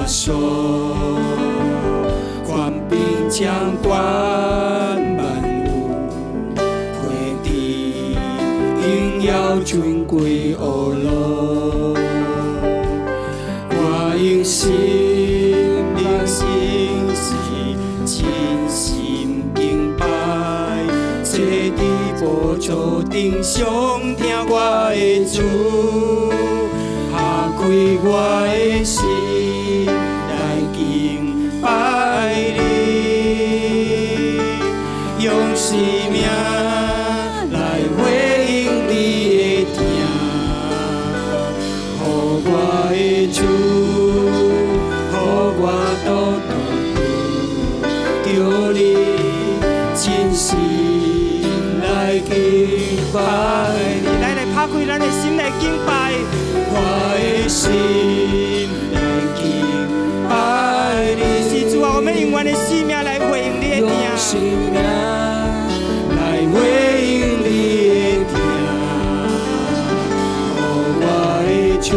所，权柄掌管万有，回地应要尊贵乌路，我应心灵心是真心敬拜，坐伫宝座顶上听我的主。 开我的心来敬拜你，用生命来回应你的疼，予我的主，予我都着你真心来敬拜你。来拍开咱的心来敬拜。 我的心来敬拜你，是主啊！我们用我的生命来回应你的疼，用生命来回应你的疼。予我的主，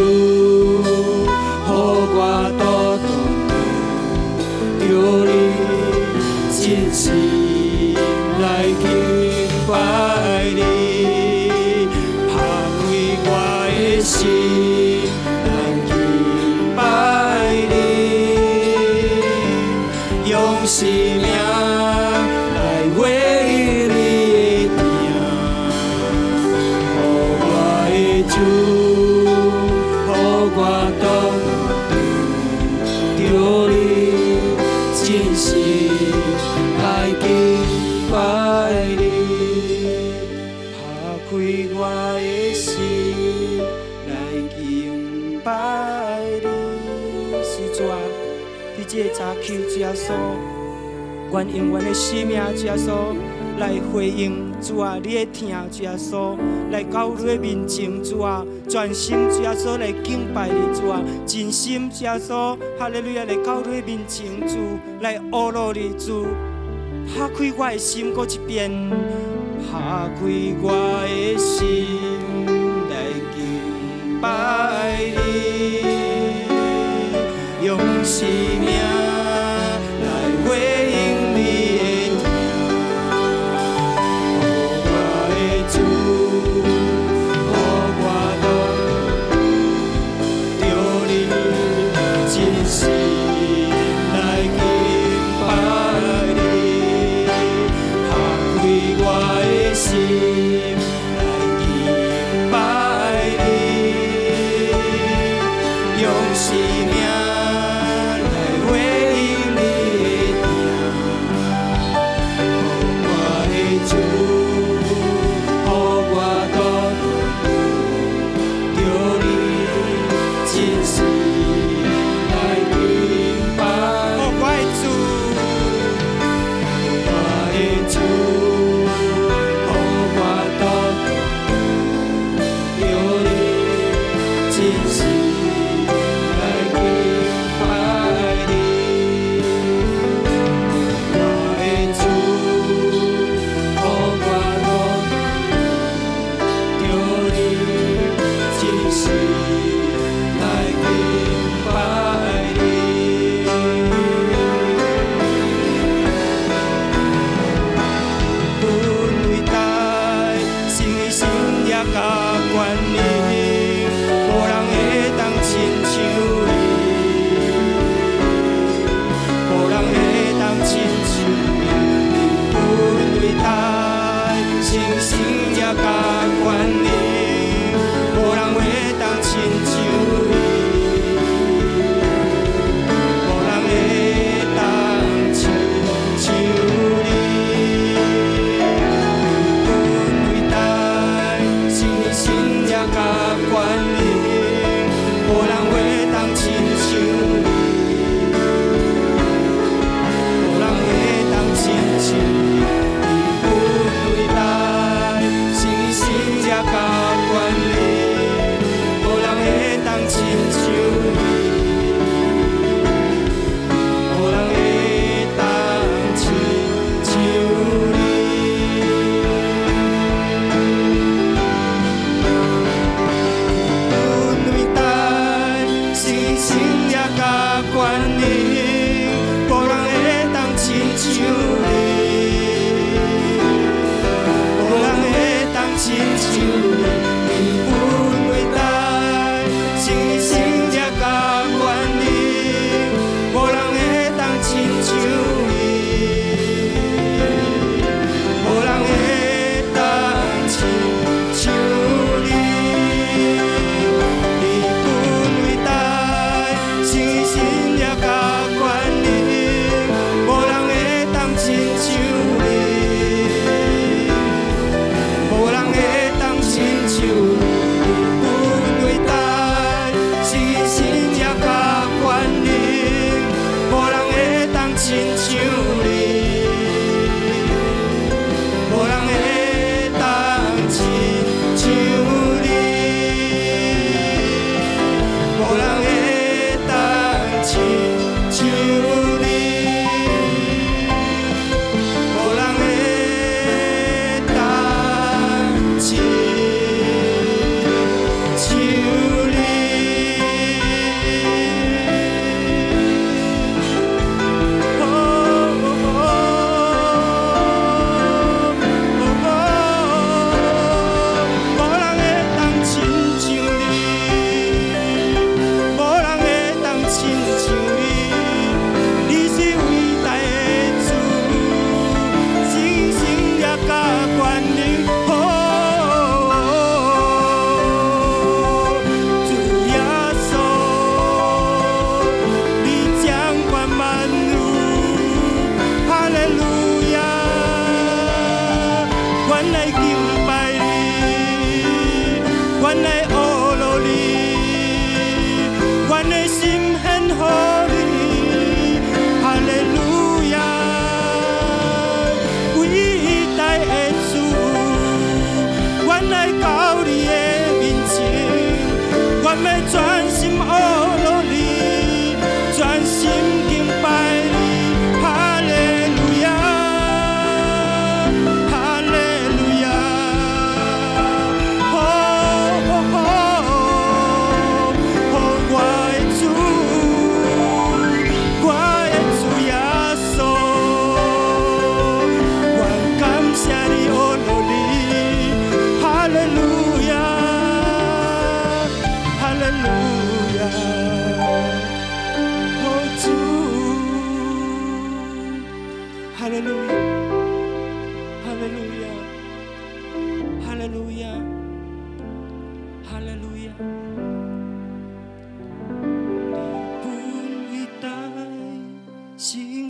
予我多着你真心来敬拜你，拍开我的心。 生命来回应你的疼，予我的主，予我都着你真心来敬拜你，拍开我的心来敬拜你，是主啊！伫这个早起，主耶稣。 愿用阮的生命，主耶稣来回应主啊，你的疼，主耶稣来到你的面前，主啊，全心主耶稣来敬拜你，主啊，真心主耶稣，哈利路亚来到你的面前，主来阿罗你，主拍开我的心，搁一遍，拍开我的心来敬拜你，用生命。 甲原因，无人会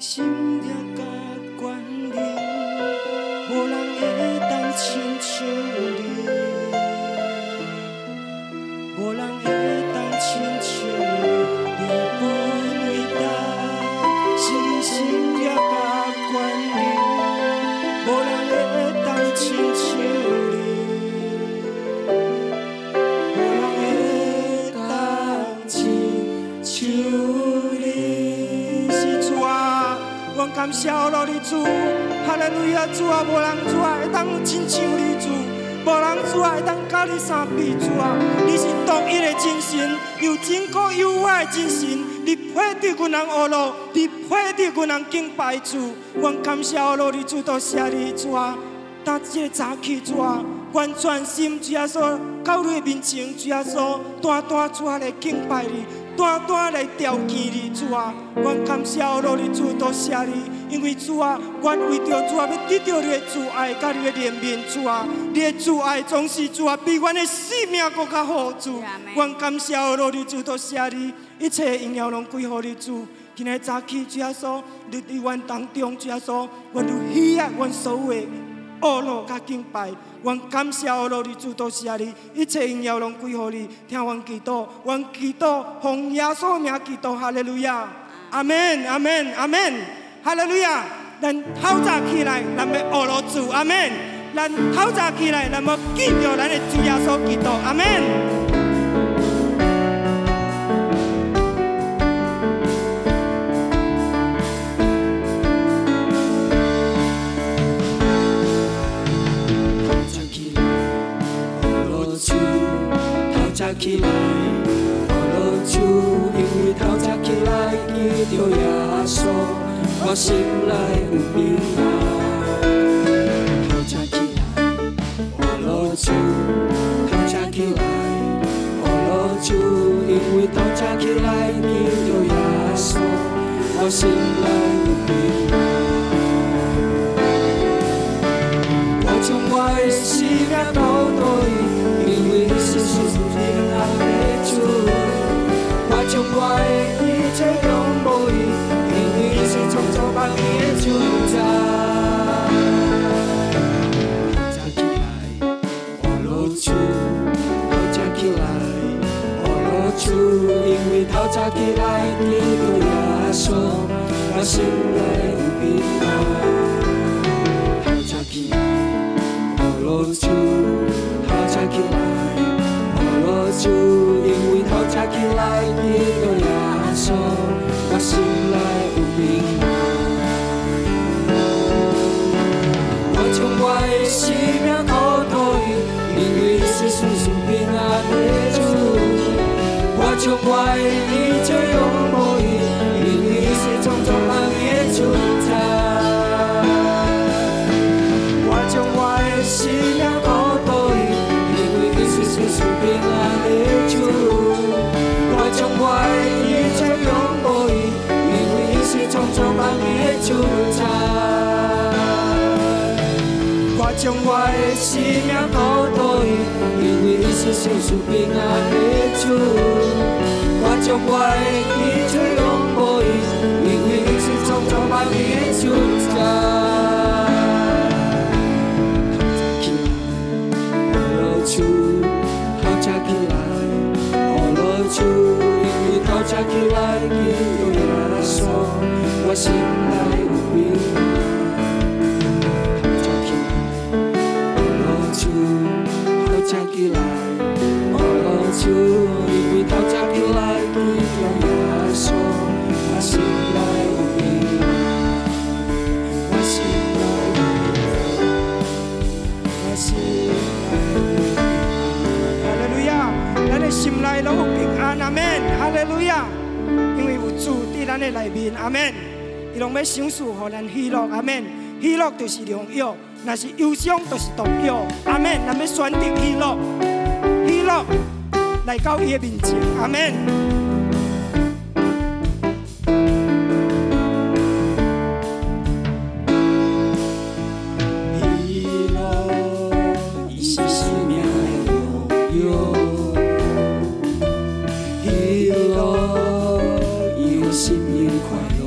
心也甲关联，无人会当亲像你，无人会当亲像你本伟大，心心也甲关联，无人会当亲像你，无人会当亲像你。是主啊，阮感谢罗你主，哈利路亚主啊，无人主啊会当亲像你主。无人主啊会当甲你相比主啊！你是独一的真神，又真古又爱的真神，你配得阮人学路，你配得阮人敬拜主。阮感谢罗你主，多谢你主啊！当这个早起主啊，阮全心主耶稣到你面前，主耶稣单单主啊来敬拜你，单单来朝见你主啊！阮感谢罗你主，多谢你。因为主啊，阮为着主啊，要得到你的慈爱，甲你的怜悯，主啊，你的慈爱总是主啊，比阮的生命更较好，主。阮感谢罗你主，多谢你，一切荣耀拢归乎你主。今日早起，主耶稣，你伫阮当中，主耶稣，阮就喜爱阮所有的恶路甲敬拜。阮感谢罗你主，多谢你，一切荣耀拢归乎你。听阮祈祷，阮祈祷，奉耶稣名祈祷，哈利路亚，阿门，阿门，阿门。哈利路亚！咱透早起来，咱要学罗主，阿门。咱透早起来，咱要记着咱的主耶稣基督，阿门。透早起来，学罗主，透早起来，学罗主，因为透早起来记着耶稣。我心内有平安，透早起来，学罗主，透早起来，学罗主，因为透早起来记着耶稣，我心内有平安。我将我的生命交托伊，因为你是赐平安的主。我将我的一切仰慕伊。是创造万物的主宰，透早起来，学罗主，透早起来，学罗主，因为透早起来记着耶稣，我心内有平安。透早起来，学罗主，透早起来，学罗主，因为透早起来记着耶稣，我心内有平安。我将我的生命交托伊，因为你是赐平安的主。我将我的一切仰慕伊，因为你是创造万物的主宰。我将我的生命交托伊，因为你是赐平安的主。我将我的一切仰慕伊，因为你是创造万物的主宰。我将我的生命交托伊，因为你是赐平安的主。我将我的一切仰慕伊，因为你是创造万物的主宰。透早起来，学罗主，因为透早起来记着耶稣，我心内有平安。透早起来，学罗主，透早起来，学罗主，因为透早起来记着耶稣，我心内有平安，我心内有平安，我心内有平安。哈利路亚！咱的心内拢有平安，阿门！哈利路亚！因为有主伫咱的内面，阿门！伊拢要享受互咱喜乐，阿门！喜乐就是良药，若是忧伤就是毒药，阿门！咱要选择喜乐，喜乐来到伊的面前，阿门！喜乐，有心灵快乐。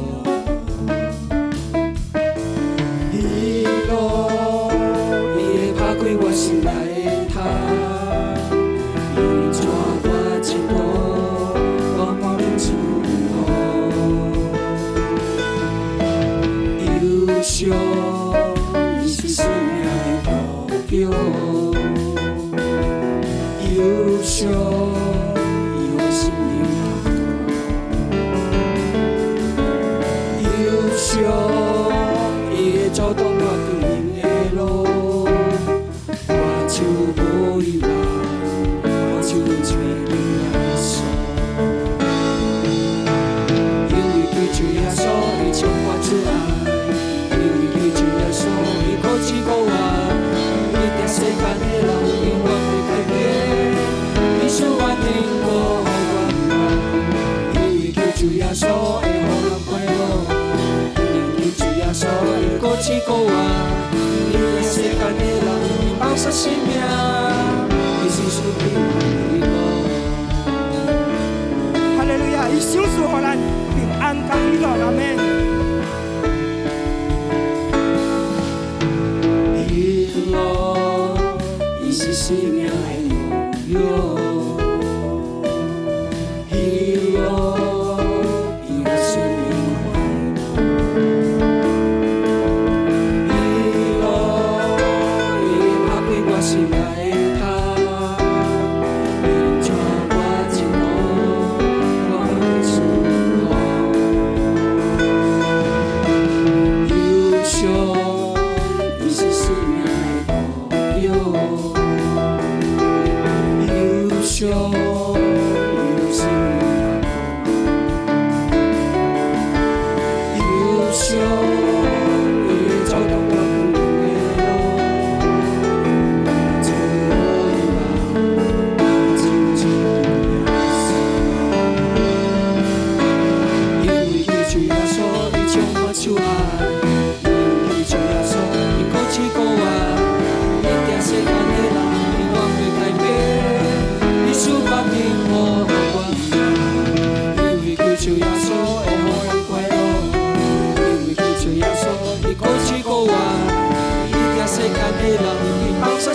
杀生命，伊是属平安的路。哈利路亚！伊享受互咱平安甲喜乐，阿们。喜乐，伊是生命的路。喜乐。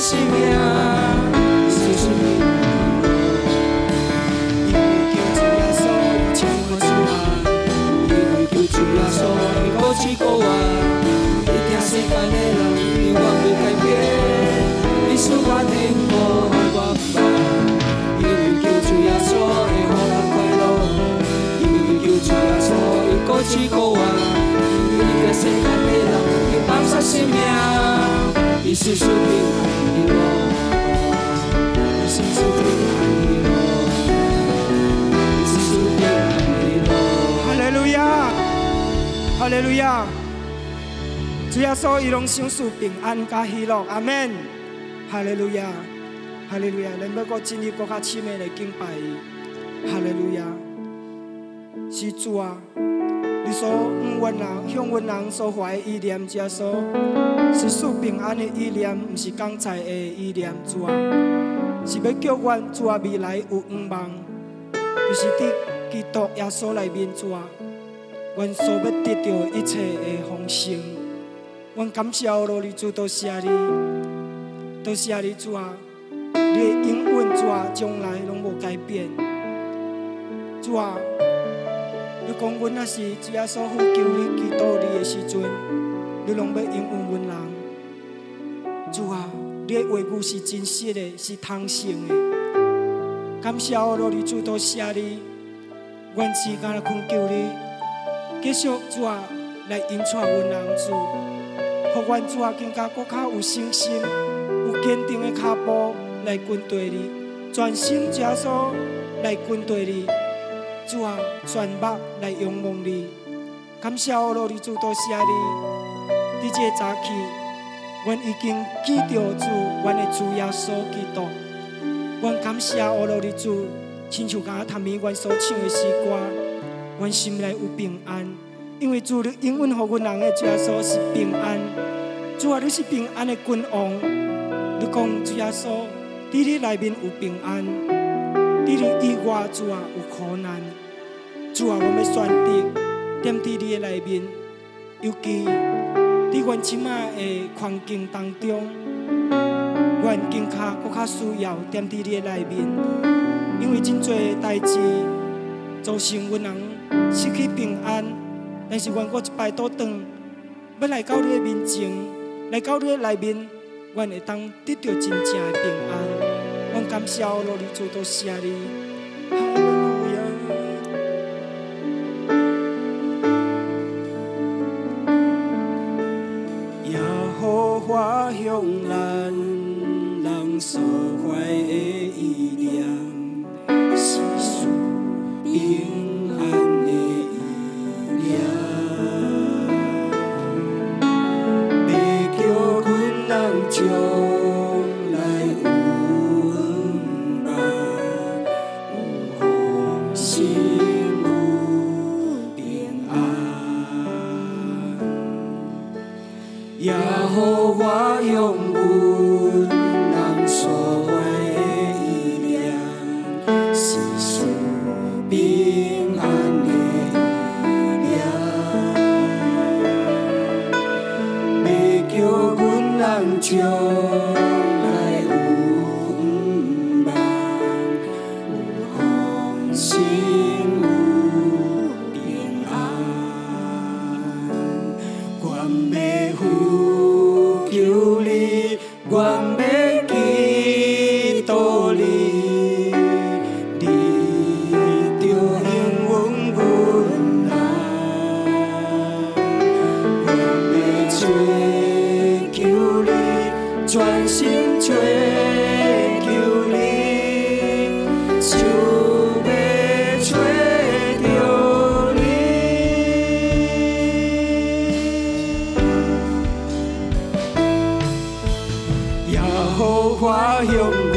生命，是生命因为救主耶稣，伊唱我主啊，因为救主耶稣，伊高举高我，伊听世间的人，伊愿未改变，伊使我幸福我不因为救主耶稣，会予人快乐，因为救主耶稣，伊高举高我，伊听世间的人，伊放下生命，伊是属平安。哈利路亚，哈利路亚！主耶稣伊拢享受平安甲喜乐，阿门！哈利路亚，哈利路亚！咱要搁进入搁较深的来敬拜伊，哈利路亚！是主啊，你所阮人向阮人所怀的意念，主耶稣是赐平安的意念，毋是讲财的意念，主啊，是要叫阮主啊未来有愿望，就是伫基督耶稣内面，主啊，阮所要得到一切的丰盛。阮感谢罗你主，多谢你，多谢你主啊，你的应允主啊，从来拢无改变。主啊，你讲阮若是主耶稣呼求你、祈祷你的时阵，你拢要应允阮人。主啊，你的话语是真实的，是通成的。感谢罗你主，多谢你。愿时间来恳求你，继续主啊来引带阮人主，互阮主啊更加搁较有信心、有坚定的脚步来跟对你，全心接受来跟对你，主啊全目来仰望你。感谢罗你主，多谢你。伫这个早起，阮已经见到主，阮的主耶稣基督。阮感谢罗你主。亲像刚刚他们阮所唱的诗歌，阮心内有平安，因为主你应允予阮人的主耶稣是平安。主啊，你是平安的君王。你讲主耶稣，伫你内面有平安，伫你以外主啊有苦难。主啊，我们选择踮伫你的内面，尤其伫阮即马的环境当中，阮更加搁较需要踮伫你的内面。因为真多代志造成阮人失去平安，但是阮搁一摆倒转，要来到你的面前，来到你的内面，阮会当得到真正的平安。阮感谢罗你主，多谢你，哈利路亚。耶和华向咱人所怀的意念。是属平安的意念，要叫阮人将来有盼望，有丰盛，有平安。耶和华向阮是属平安的力量，要叫阮人将来有盼望，有丰盛，有平安。阮要呼求你，阮要祈祷你，你就应允阮啊！阮要追求你，全心追求你，就要找着你。也好我向阮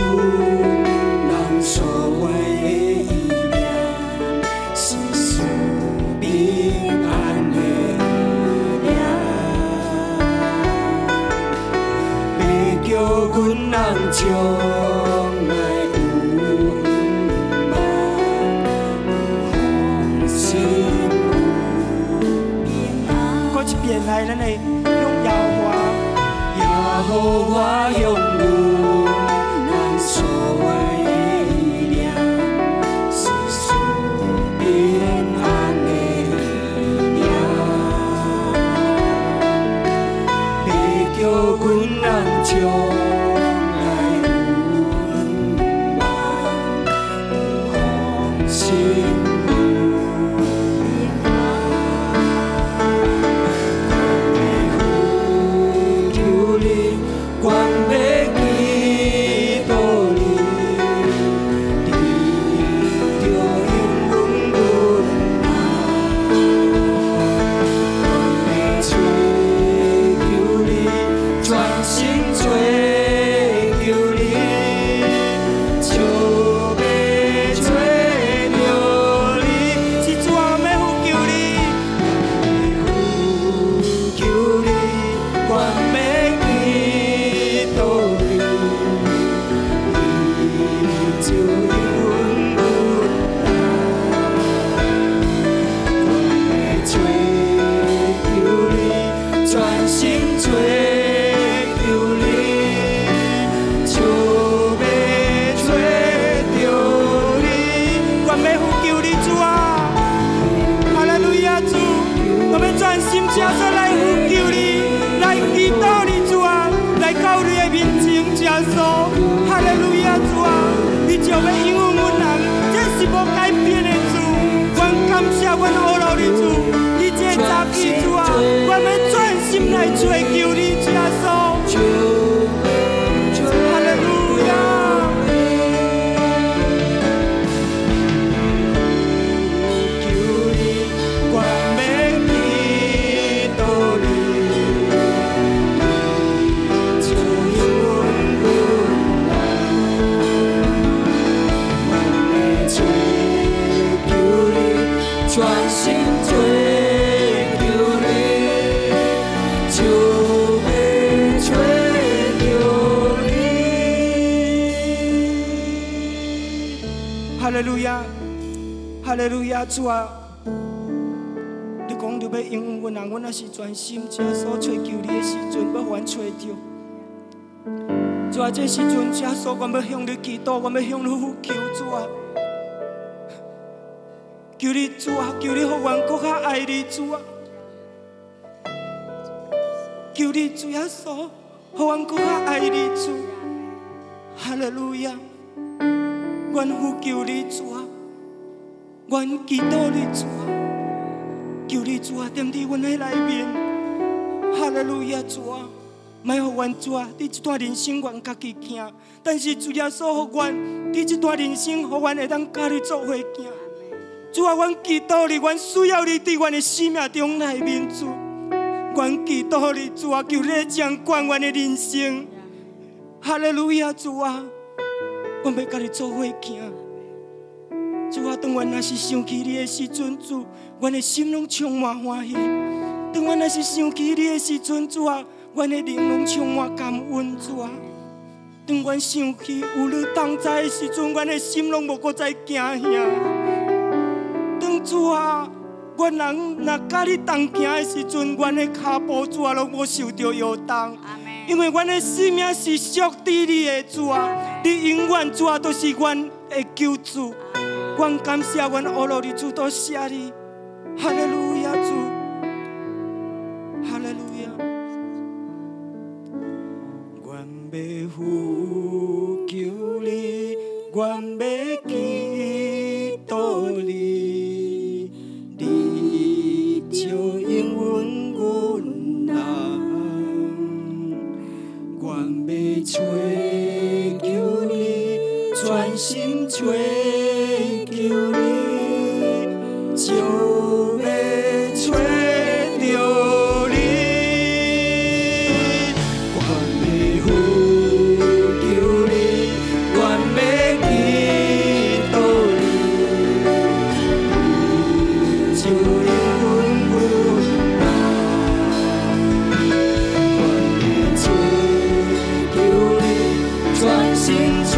人所怀的意念，是属平安的力量，要叫阮人将来有盼望，有丰盛，有平安。过一遍来，咱来用摇花。也好我用阮人所怀的意念，是属平安的力量，要叫阮人将来有盼望，有丰盛，有平安。阮要祈祷你，你就应允阮啊！阮要追求你，全心追求你，就要找着你。是主啊，我要呼求你，求你，阮要祈祷你，你就应允阮啊！阮要追求你，全心追求你，就要找着你。我要呼求你，主啊！哈利路亚，主，我要全心真所来呼求你，来祈祷你，主啊，来到你的面前，真所。哈利路亚，主啊，你就要应允阮人，这是无改变的主。阮感谢，阮阿老你主，你这早起主啊，我要全心来追求你，真所。哈利路亚。求你，阮要祈祷你，就应允阮啊！阮要追求你，全心追求你，就要找着你。哈利路亚，哈利路亚，主啊！你讲你要应允阮人，阮也是全心真所追求你的时阵，要还找着。主啊，这时阵真所，我要向你祈祷，我要向你呼求，主啊！求你主啊，求你互阮更较爱你，主啊！求你主耶稣，互阮更较爱你，主。哈利路亚！阮呼求你，主啊！阮祈祷你，主啊！求你主啊，踮伫阮的内面。哈利路亚，主啊！莫互阮主啊，伫这段人生阮家己行，但是主耶稣互阮伫这段人生，互阮会当甲你做伙行。主啊，阮祈祷你，阮需要你伫阮的生命中内面，主。阮祈祷你，主啊，求你掌管阮的人生。哈利路亚，主啊！阮要甲你做伙行。主啊，当阮若是想起你的时阵，主，阮的心拢充满欢喜；当阮若是想起你的时阵，主啊，阮的灵拢充满感恩，主啊。当阮想起有你同在的时阵，阮的心拢无搁再惊吓。当主啊，阮人若甲你同行的时阵，阮的脚步主啊，拢无受到摇动。因为阮的生命是属于你的主啊，你永远主啊都是阮的救主。阮感谢阮阿罗的主，多谢你，哈利路亚主，哈利路亚。阮要呼求你，阮要祈祷你，你就应允阮人。阮要追求你，专心追求你，就要找到你。阮要呼求你，阮要祈祷你，你就应允阮人。阮要追求你，专心追。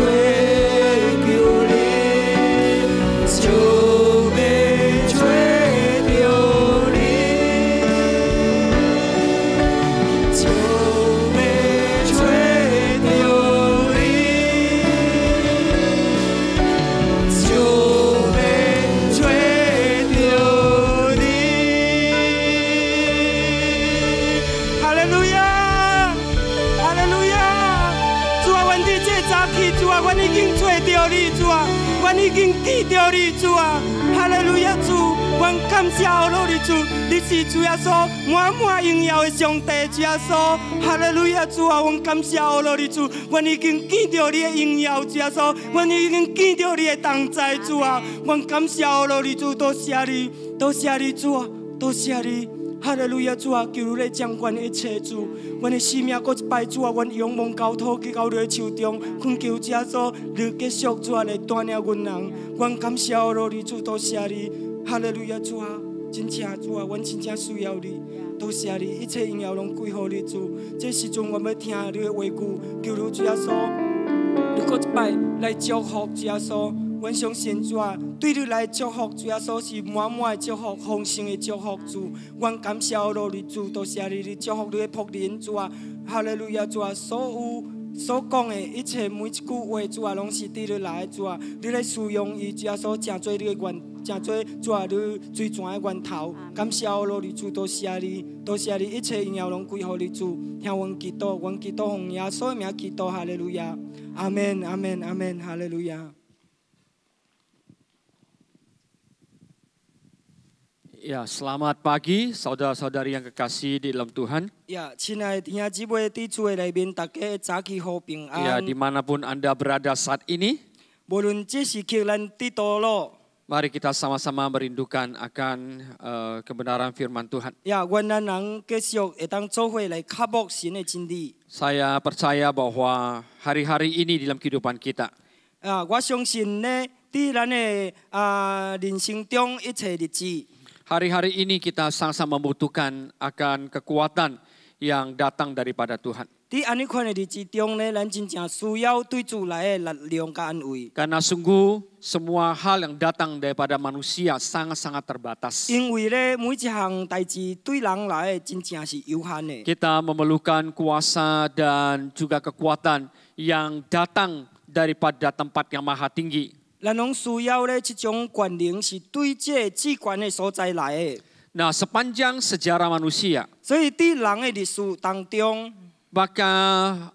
已经记着你主啊，哈利路亚主，阮感谢阿罗的主，你是主耶稣满满荣耀的上帝，主耶稣，哈利路亚主啊，阮感谢阿罗的主，阮已经记着你的荣耀，主耶稣，阮已经记着你的同在，主啊，阮感谢阿罗的主，多谢你，多谢你主啊，多谢你。哈利路亚主啊，求你掌管一切主，阮的生命搁一摆主啊，阮仰望交托去到你的手中，恳求主耶稣，你继续主啊来带领阮人，阮感谢阿罗的主，多谢你，哈利路亚主啊，真正主啊，阮真正需要你，多谢你，一切荣耀拢归乎你主。这时阵我要听你的话句，求你主耶稣，你搁一摆来祝福主耶稣。阮相信主啊，对你来祝福，主耶稣是满满的祝福，丰盛的祝福主。阮感谢阿罗的主，多谢你，你祝福你的仆人主啊，哈利路亚主啊，所有所讲的一切每一句话主啊，拢是对你来的主啊，你来使用伊主耶稣，真做你的源，真做主啊你最全的源头。感谢阿罗的主，多谢你，多谢你，一切荣耀拢归乎你主。听阮祈祷，阮祈祷奉耶稣的名祈祷，哈利路亚，阿门，阿门，阿门，哈利路亚。Ya, selamat pagi saudara-saudari yang kekasih di dalam Tuhan. Ya, 亲爱的弟兄姊妹，在主的里面，大家早起好平安。Ya, dimanapun Anda berada saat ini, 无论这时刻咱伫倒落， mari kita sama-sama merindukan akan kebenaran firman Tuhan. 呀，愿咱人继续会当做伙来刻薄神的真理。 Saya percaya bahwa hari-hari ini dalam kehidupan kita, 我相信呢，在咱的人生中一切日子。 hari-hari ini kita sama-sama membutuhkan akan kekuatan yang datang daripada Tuhan. 在安尼款的日子中呢，咱真正需要对主来的力量和安慰。 Karena sungguh semua hal yang datang daripada manusia sangat-sangat terbatas. 因为呢，每一项代志对人来的真正是有限的。 Kita memerlukan kuasa dan juga kekuatan yang datang daripada tempat yang maha tinggi. 咱拢需要呢，这种权能是对这至关的所在来的。 Nah, sepanjang sejarah manusia, 所以在人的历史当中， maka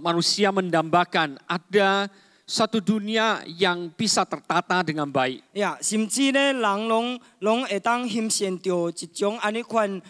manusia mendambakan ada satu dunia yang bisa tertata dengan baik. 呀，甚至呢，人拢会当欣赏到一种安尼款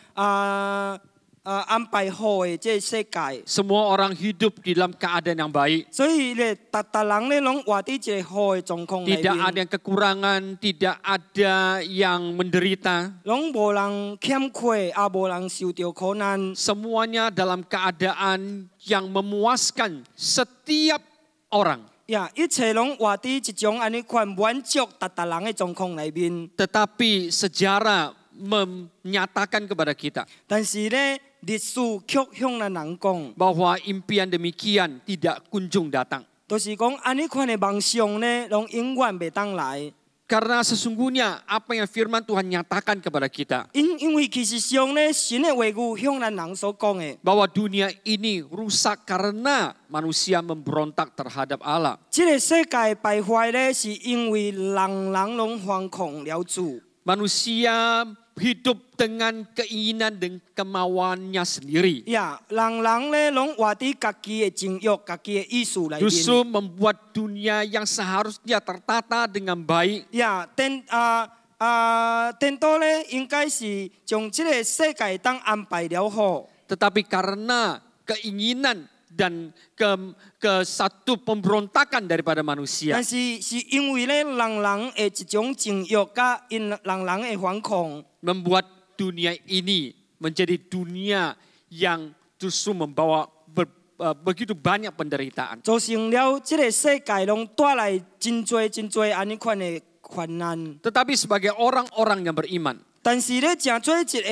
安排好的这世界。 Semua orang hidup di dalam keadaan yang baik. 所以呢，大人呢，拢活在一个好的状况里 Tidak 面。 ada yang kekurangan, tidak ada yang menderita. 拢无人欠缺，也无人受到苦难。 Semuanya dalam keadaan yang memuaskan setiap orang. 呀，一切拢活在一种安尼款满足大人的状况里面。 Tetapi sejarah menyatakan kepada kita, 但是呢，历史却向咱人讲， bahwa impian demikian tidak kunjung datang. 就是讲安尼款的梦想呢，拢永远袂当来。 Karena sesungguhnya apa yang firman Tuhan nyatakan kepada kita, 因为其实上呢，神的话语向咱人所讲的， bahwa dunia ini rusak karena manusia memberontak terhadap Allah. 这个世界败坏呢，是因为人拢反抗了主。 Manusia hidup dengan keinginan dan kemauannya sendiri. 呀，人呢拢活伫家己的情欲、家己的意思内面。 Justru membuat dunia yang seharusnya tertata dengan baik. 呀，颠倒呢，应该是将这个世界当安排了好。 Tetapi karena keinginan dan ke satu pemberontakan daripada manusia, 但是因为咧，人的一种情欲，甲人的反抗， membuat dunia ini menjadi dunia yang justru membawa begitu banyak penderitaan. 造成了这个世界拢带来真多安尼款的困难。 Tetapi sebagai orang-orang yang beriman, 但是咧，真做一个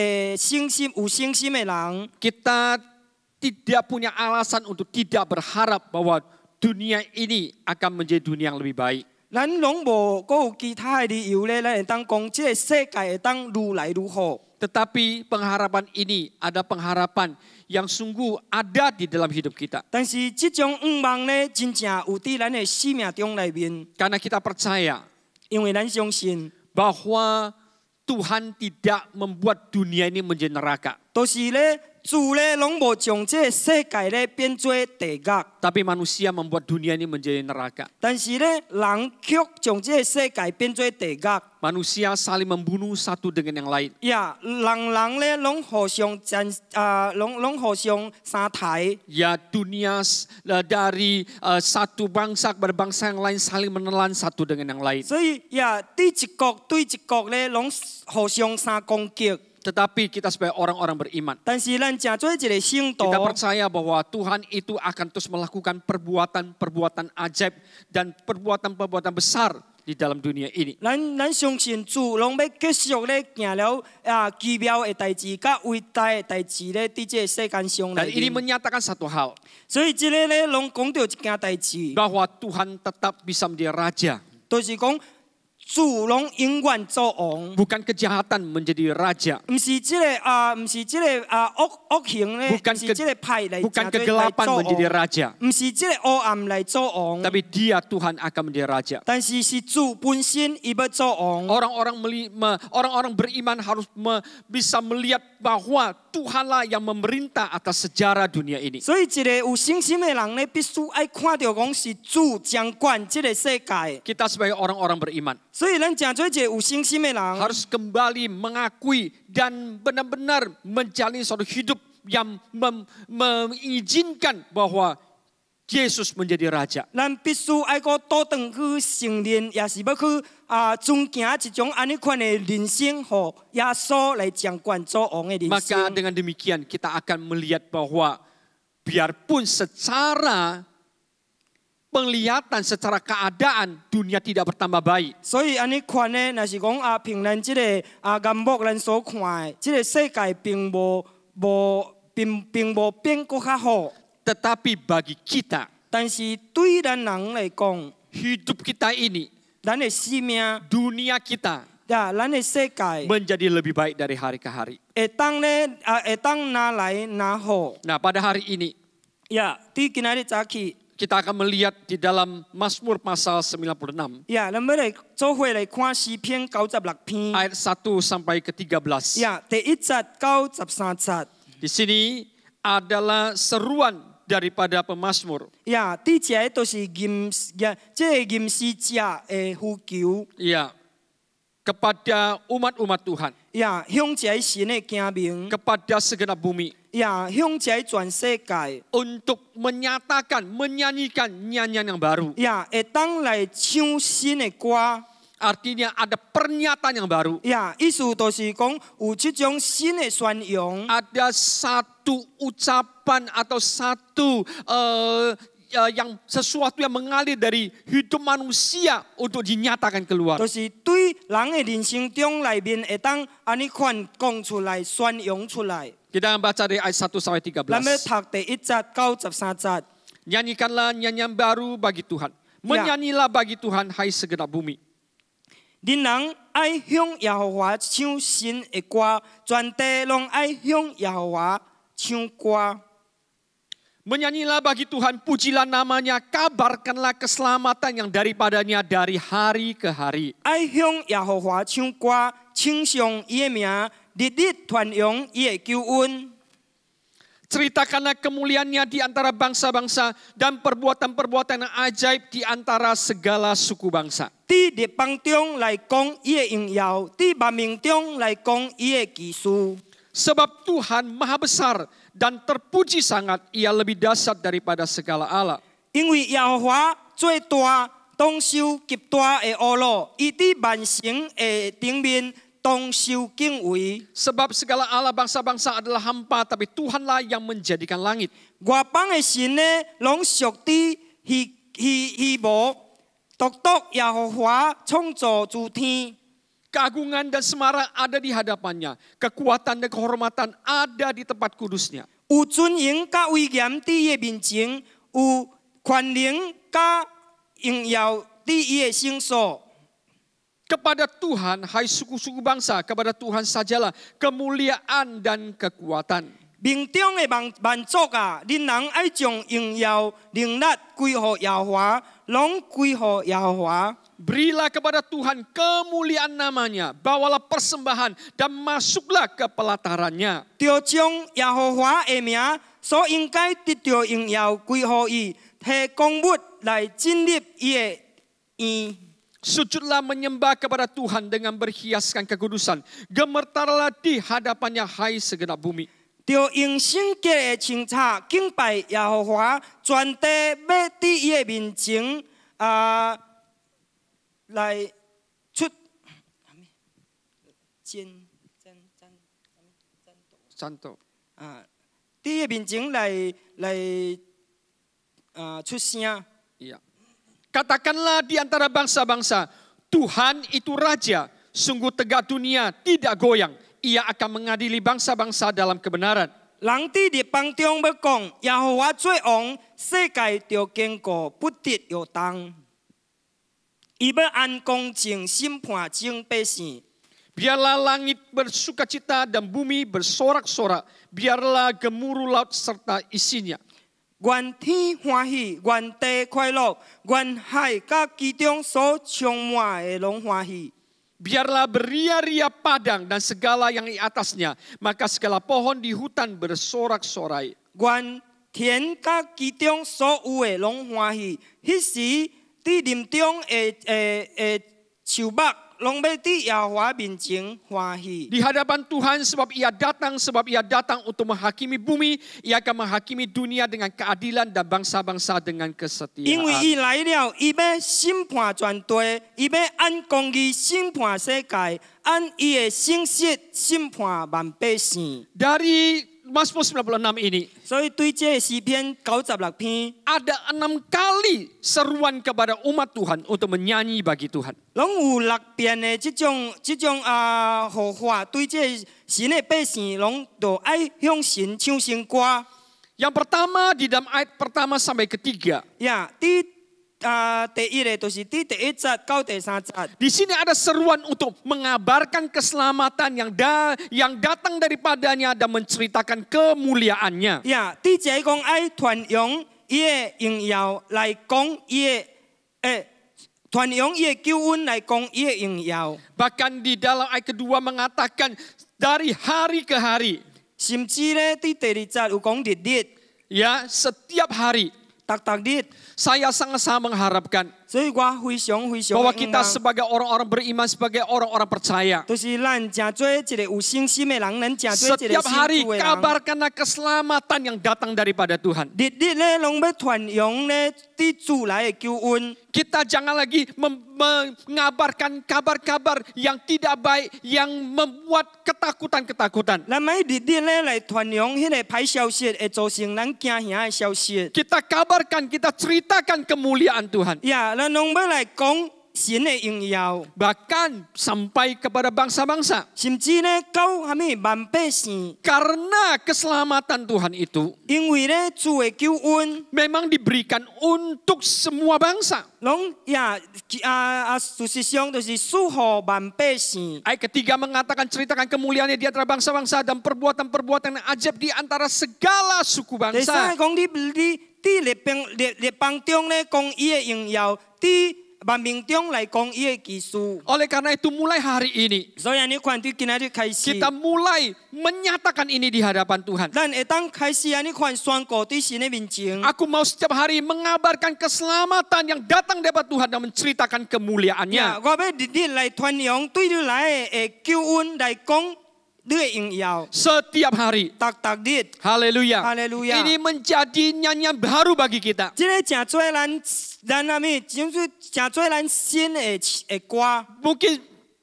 有信心的人， kita tidak punya alasan untuk tidak berharap bahwa dunia ini akan menjadi dunia yang lebih baik. 咱拢无有其他的理由咧，咱会当讲这个世界会当愈来愈好。 Tetapi pengharapan ini ada pengharapan yang sungguh ada di dalam hidup kita. 但是这种愿望咧，真正有伫咱的生命中内面， Karena kita percaya 因为咱相信， bahwa Tuhan tidak membuat dunia ini menjadi neraka. 都是咧主咧拢无将这个世界咧变做地狱。 Tapi manusia membuat dunia ini menjadi neraka. 但是咧，人却将这个世界变做地狱。 Manusia saling membunuh satu dengan yang lain. 呀，人咧拢互相拢互相相抬。 Ya dunia dari satu bangsa kepada bangsa yang lain saling menelan satu dengan yang lain. 所以呀，对一国咧拢互相相攻击。 Tetapi kita sebagai orang-orang beriman, 但是咱正做一个信徒， kita percaya bahwa Tuhan itu akan terus melakukan perbuatan-perbuatan ajaib dan perbuatan-perbuatan besar di dalam dunia ini. 咱相信主拢要继续咧行了奇妙的代志，甲伟大的代志咧，伫这个世间上 Dan 内 ini 面。 menyatakan satu hal, 所以这个咧，拢讲到一件代志， bahwa Tuhan tetap bisa menjadi raja. 就是讲主拢永远做王。 Bukan kejahatan menjadi raja. 唔是这个恶行咧， Bukan 唔是这个派来 Bukan kegelapan menjadi raja. 唔是这个黑暗来做王， Tapi dia Tuhan akan menjadi raja. 但是是主本身伊要做王。 Orang-orang beriman harus bisa melihat bahwa Tuhanlah yang memerintah atas sejarah dunia ini. 所以一个有信心的人咧，必须爱看到讲是主掌管这个世界。 Kita sebagai orang-orang beriman 所以咱讲做一个有信心的人， harus kembali mengakui dan benar-benar menjalani suatu hidup yang mengizinkan bahwa Yesus menjadi raja. 咱必须爱个倒转去承认，也是要去尊敬一种安尼款的人生，和耶稣来掌管做王的人 Maka 生。 dengan demikian kita akan melihat bahwa biarpun secara penglihatan, secara keadaan dunia tidak bertambah baik. 所以安尼看呢，若是讲凭咱这个眼目咱所看的，这个世界并无变搁较好。 Tetapi bagi kita, 但是对咱人来讲， hidup kita ini, 咱的生命 dunia kita 呀，咱的世界 menjadi lebih baik dari hari ke hari. 会当呢会当拿来拿好 Nah, pada hari ini 呀。伫今仔日早起 kita akan melihat di dalam Mazmur pasal 96 呀，咱要来做伙来看诗篇96篇 ayat 1 sampai ke 13. 呀，第1节到13节 Di sini adalah seruan daripada pemazmur. 呀，第一个都是这个吟诗者的呼求 Ya, kepada umat-umat Tuhan, 呀，向这神的敬明 kepada segenap bumi, 呀，向这全世界 untuk menyatakan, menyanyikan nyanyian yang baru. 呀，会当来唱新的歌。 Artinya ada pernyataan yang baru. 呀，意思就是讲有这种新的宣扬， Ada satu ucapan atau satu yang sesuatu yang mengalir dari hidup manusia untuk dinyatakan keluar. 就是对人的人生中内面会当安尼款讲出来、宣扬出来。Kita akan baca dari ayat 1 sampai 13. 咱要讀第1節到13節。 Nyanyikanlah nyanyian baru bagi Tuhan. Menyanyilah bagi Tuhan, hai segenap bumi. 恁人愛向耶和華唱新的歌，全地攏愛向耶和華唱歌。 Menyanyilah bagi Tuhan, pujilah namanya, kabarkanlah keselamatan yang daripadanya dari hari ke hari. 愛向耶和華唱歌，稱頌伊的名，日日傳揚伊的救恩。 Ceritakanlah kemuliaannya di antara bangsa-bangsa dan perbuatan-perbuatan yang ajaib di antara segala suku bangsa. 佇列邦中來講伊的榮耀，佇萬民中來講伊的奇事。 Sebab Tuhan maha besar dan terpuji sangat, ia lebih dahsyat daripada segala Allah. 因為耶和華最大，當受極大的惡路，伊佇萬城的頂面當受敬畏。 Sebab segala Allah bangsa-bangsa adalah hampa, tapi Tuhanlah yang menjadikan langit. 外邦的神呢，攏屬佇虛無，獨獨耶和華創造諸天。 Keagungan dan semara ada di hadapannya. Kekuatan dan kehormatan ada di tempat kudusnya. 有尊榮甲威嚴佇伊的面前，有權能甲榮耀佇伊的聖所。 Kepada Tuhan, hai suku-suku bangsa, kepada Tuhan sajalah kemuliaan dan kekuatan. 民中的萬族啊，恁人愛將榮耀、能力歸予耶和華，攏歸予耶和華。 Berilah kepada Tuhan kemuliaan namanya, bawalah persembahan dan masuklah ke pelatarannya. 就將耶和華的名所應該得到榮耀歸予伊，摕公物來建立伊的院。 Sujudlah menyembah kepada Tuhan dengan berhiaskan kekudusan. Gemetarlah di hadapannya, hai segenap bumi. 就用聖潔的清茶敬拜耶和華，全地要佇伊的面前來出Santo. 佇伊的面前來出聲。 Iya. Katakanlah di antara bangsa-bangsa, Tuhan itu Raja, sungguh tegak dunia, tidak goyang. Ia akan mengadili bangsa-bangsa dalam kebenaran. 人佇列邦中要講，耶和華做王，世界就堅固，不得搖動。伊要按公正審判眾百姓。 Biarlah langit bersukacita dan bumi bersorak-sorak. Biarlah gemuruh laut serta isinya. 願天歡喜，願地快樂，願海甲其中所充滿的攏歡喜。 Biarlah beria-ria padang dan segala yang di atasnya. Maka segala pohon di hutan bersorak-sorai. 願天甲其中所有的攏歡喜。迄時佇林中的樹木，攏要佇耶和華面前歡喜。 Di hadapan Tuhan sebab ia datang untuk menghakimi bumi. Ia akan menghakimi dunia dengan keadilan dan bangsa-bangsa dengan 因為 kesetiaan. 伊來了，伊要審判全地，伊要按公義審判世界，按伊的信實審判萬百姓。 Dari Mazmur 96 ini 所以對這詩篇96篇， ada 6 kali seruan kepada umat Tuhan untuk menyanyi bagi Tuhan. 攏有6遍的這種號話，對這神的百姓，攏就愛向神唱新歌。 Yang pertama di dalam ayat pertama sampai ketiga. 呀，第一個就是第1節到第3節。 Di sini ada seruan untuk mengabarkan keselamatan yang datang daripadanya dan menceritakan kemuliaannya. 呀，第一個講愛傳揚伊的榮耀來講伊的傳揚伊的救恩來講伊的榮耀。 Bahkan di dalam ayat kedua mengatakan dari hari ke hari. 甚至咧，第2節有講日日， Ya, setiap hari 逐日。 saya sangat-sangat mengharapkan 所以我非常的 bahwa kita 希望 sebagai orang-orang beriman, sebagai orang-orang percaya, 就是咱真做一個有信心的人，咱真做一個 setiap hari 信主的人。 kabarkanlah keselamatan yang datang daripada Tuhan. 日日咧，攏要傳揚咧，佇主來的救恩。 Kita jangan lagi mengabarkan kabar-kabar yang tidak baik, yang membuat ketakutan-ketakutan. 咱咪日日咧來傳揚迄個歹消息，會造成咱驚嚇的消息。 Kita kabarkan, kita ceritakan kemuliaan Tuhan. 呀，咱攏要來講神的荣耀， bahkan sampai kepada bangsa-bangsa. 甚至呢到虾米万百姓， Karena keselamatan Tuhan itu 因为呢主的救恩， memang diberikan untuk semua bangsa. 拢事实上就是属乎万百姓。 Ayat ketiga mengatakan ceritakan kemuliaannya di antara bangsa-bangsa dan perbuatan-perbuatan yang ajaib di antara segala suku 第三 bangsa. 讲你列邦中呢讲伊的荣耀，伫万民中来讲伊的技术。 Oleh karena itu mulai hari ini 所以你看，对今仔日开始， kita mulai menyatakan ini di hadapan Tuhan. 咱会当开始你看宣告对神的面前。 Aku mau setiap hari mengabarkan keselamatan yang datang dari Tuhan dan menceritakan 呀， kemuliaannya. 我要日日来传扬对你来的救恩来讲你的荣耀， Setiap hari. 逐日。 Haleluya. Haleluya. Ini menjadi nyanyian baru bagi kita. 这个真做咱阿咪，就是真做咱新的歌。 Mungkin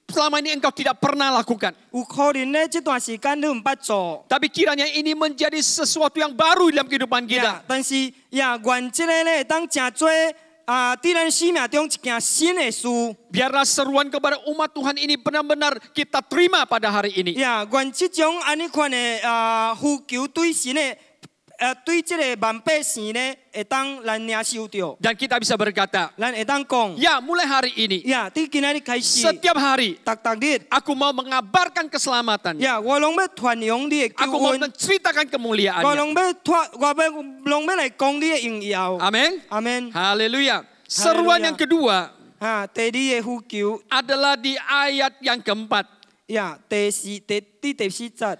selama ini engkau tidak pernah lakukan. 有可能呢，这段时间你唔捌做。 Tapi kiranya ini menjadi sesuatu yang baru dalam kehidupan 呀 kita. 但是呀，愿这个呢，当真做在咱生命中一件新的事。 Biarlah seruan kepada umat Tuhan ini benar-benar kita terima pada hari ini. 呀，愿这种安尼款的呼求对神的对这个万百姓呢，会当咱领受到， Dan kita bisa berkata, 咱会当讲。 ya mulai hari ini, 呀，对今仔日开始， setiap hari 逐日。 aku mau mengabarkan keselamatan. 呀，我拢要传扬你的救 Aku mau 恩， menceritakan 我 kemuliaannya. 拢要来讲你的荣耀。 Amin. 阿门。 Haleluya. Seruan yang kedua 第二个呼求， adalah di ayat yang keempat. 呀，第四节，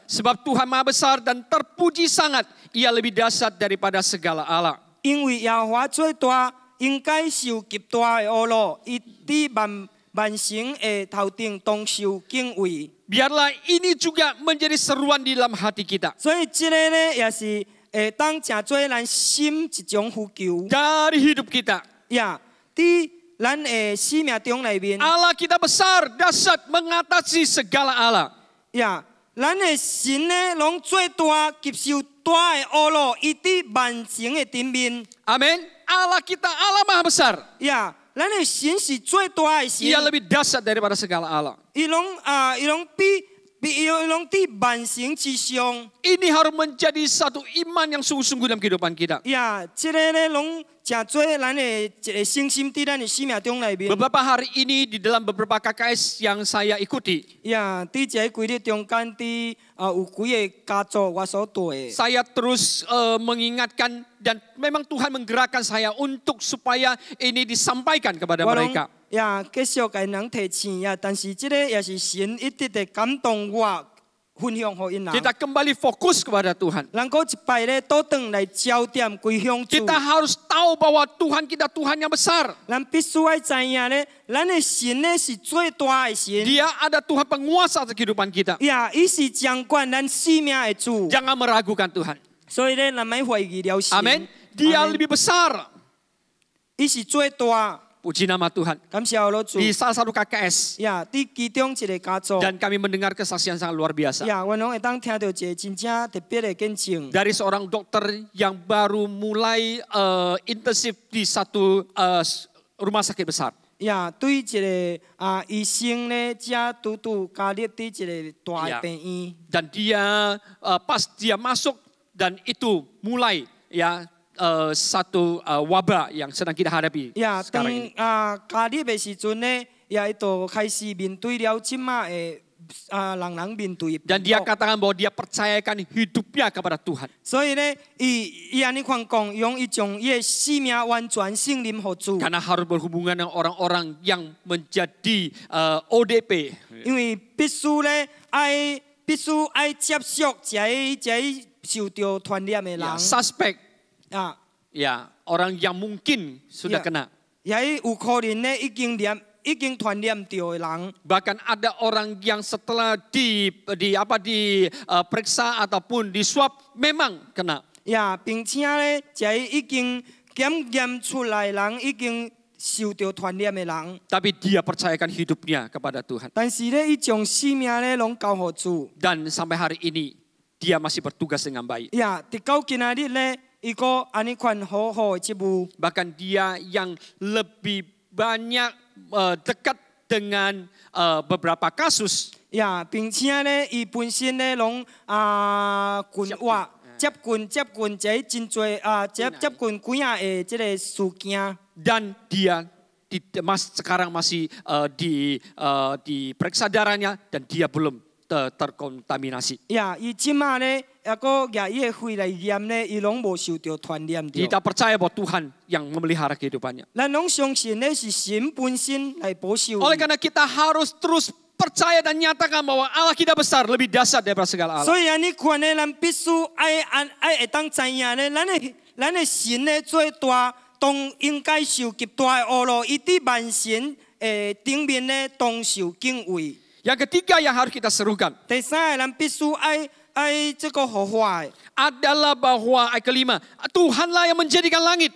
Sebab Tuhan Maha Besar dan terpuji sangat. Ia lebih dahsyat daripada segala Allah. 因为耶和华最大，应该受极大的恶路，伊伫万神的头顶当受敬畏。 Biarlah ini juga menjadi seruan di dalam hati kita. 所以这个呢，也是当真做咱心一种呼求。 Dari hidup kita. 呀，伫咱的生命中里面， Allah kita besar, dahsyat, mengatasi segala Allah. 呀，咱的神呢，拢最大接受大的恶路，伊伫万神的顶面。 Amin. Allah kita Allah Maha Besar. 呀，咱的神是最大的神， Ia lebih dahsyat daripada segala Allah. 伊拢伫万神之上。 Ini harus menjadi satu iman yang sungguh-sungguh dalam kehidupan kita. 呀，这个呢，拢真做咱的一个信心伫咱的生命中里面。 Beberapa hari ini di dalam beberapa KKS yang saya ikuti, 呀，伫这几日中间，伫有几个家族我所对的。 saya terus mengingatkan dan memang Tuhan menggerakkan saya untuk supaya ini disampaikan kepada 我拢 mereka. 呀，继续甲因人提醒呀，但是这个也是神一直的感动我，分享给因人。 Kita kembali fokus kepada Tuhan. 能够一摆咧倒转来焦点归向主。 Kita harus tahu bahwa Tuhan kita Tuhan yang besar. 咱必须要知影咧，咱的神咧是最大的神。 Dia ada Tuhan penguasa atas kehidupan kita. 呀，伊是掌管咱生命的主。 Jangan meragukan Tuhan. 所以咧，咱咪怀疑了神。 Amin. Dia Amin. lebih besar. 伊是最大。 Puji nama Tuhan. 感謝我主。 Di salah satu KKS 呀，伫其中一個家族。 dan kami mendengar kesaksian sangat luar biasa 呀，我拢會當聽到一個真正特別的見證。 dari seorang dokter yang baru mulai intensif di satu rumah sakit besar. 呀，對一個醫生咧，只拄加入伫一個大病院。 Dan dia pas dia masuk dan itu mulai ya satu wabah yang sedang kita hadapi 呀，當 sekarang ini. 加入的時陣咧，呀，伊就開始面對了即馬的人面對的病 Dan dia 毒。 katakan bahwa dia percayakan hidupnya kepada Tuhan. 所以咧，伊安尼款講，用伊將伊的生命完全信任予主， Karena harus berhubungan dengan orang-orang yang menjadi ODP. 因為必須愛接觸才受到傳染的人 Ya, suspek. 啊， Ya, orang yang mungkin sudah Ya. kena. 也有可能咧已經傳染到的人。 Bahkan ada orang yang setelah diperiksa ataupun di swab memang kena. 呀，並且咧，才已經檢驗出來人已經受到傳染的人， Tapi dia percayakan hidupnya kepada Tuhan. 但是咧，伊將生命咧攏交予主。 Dan sampai hari ini dia masih bertugas dengan baik. 呀，直到今仔日咧，伊個安尼款好好的職務。 Bahkan dia yang lebih banyak dekat dengan beberapa kasus. 呀，并且咧，伊本身咧拢近话接近这真多接近几啊的这个事件。 Dan dia sekarang masih diperiksa darahnya dan dia belum terkontaminasi. 呀，伊即马咧，个举伊的肺来验咧，伊拢无受到传染着。 Kita percaya bahwa Tuhan yang memelihara kehidupannya. 咱拢相信咧是神本身来保守。 Oleh karena kita harus terus percaya dan nyatakan bahwa Allah kita besar, lebih dahsyat daripada segala Allah. 所以你看咧，咱必须爱会当知影咧，咱的神咧最大。 都应该受极大的恶路，伊伫万神顶面咧，当受敬畏。 Yang ketiga yang harus kita serukan. 第三，咱必须爱这个合法的， adalah bahwa ayat kelima, Tuhanlah yang menjadikan langit.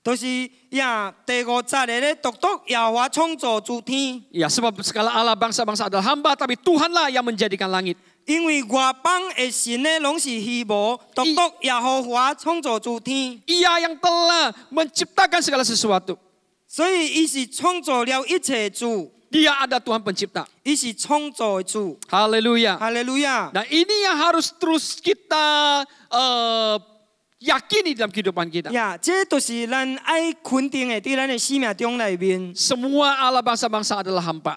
就是呀，第五节咧，独耶和华创造诸天。 Ya, sebab segala Allah bangsa-bangsa adalah hamba, tapi Tuhanlah yang menjadikan langit. 因为外邦的神咧，拢是虚无，独耶和华创造诸天。 Ia yang telah menciptakan segala sesuatu. 所以伊是创造了一切主， Dia ada Tuhan pencipta. 伊是创造的主。 Haleluya. 哈利路亚！ Nah, ini yang harus terus kita yakini dalam kehidupan kita. 呀，这就是咱爱肯定的，伫咱的生命中内面。 Semua Allah bangsa-bangsa adalah hamba.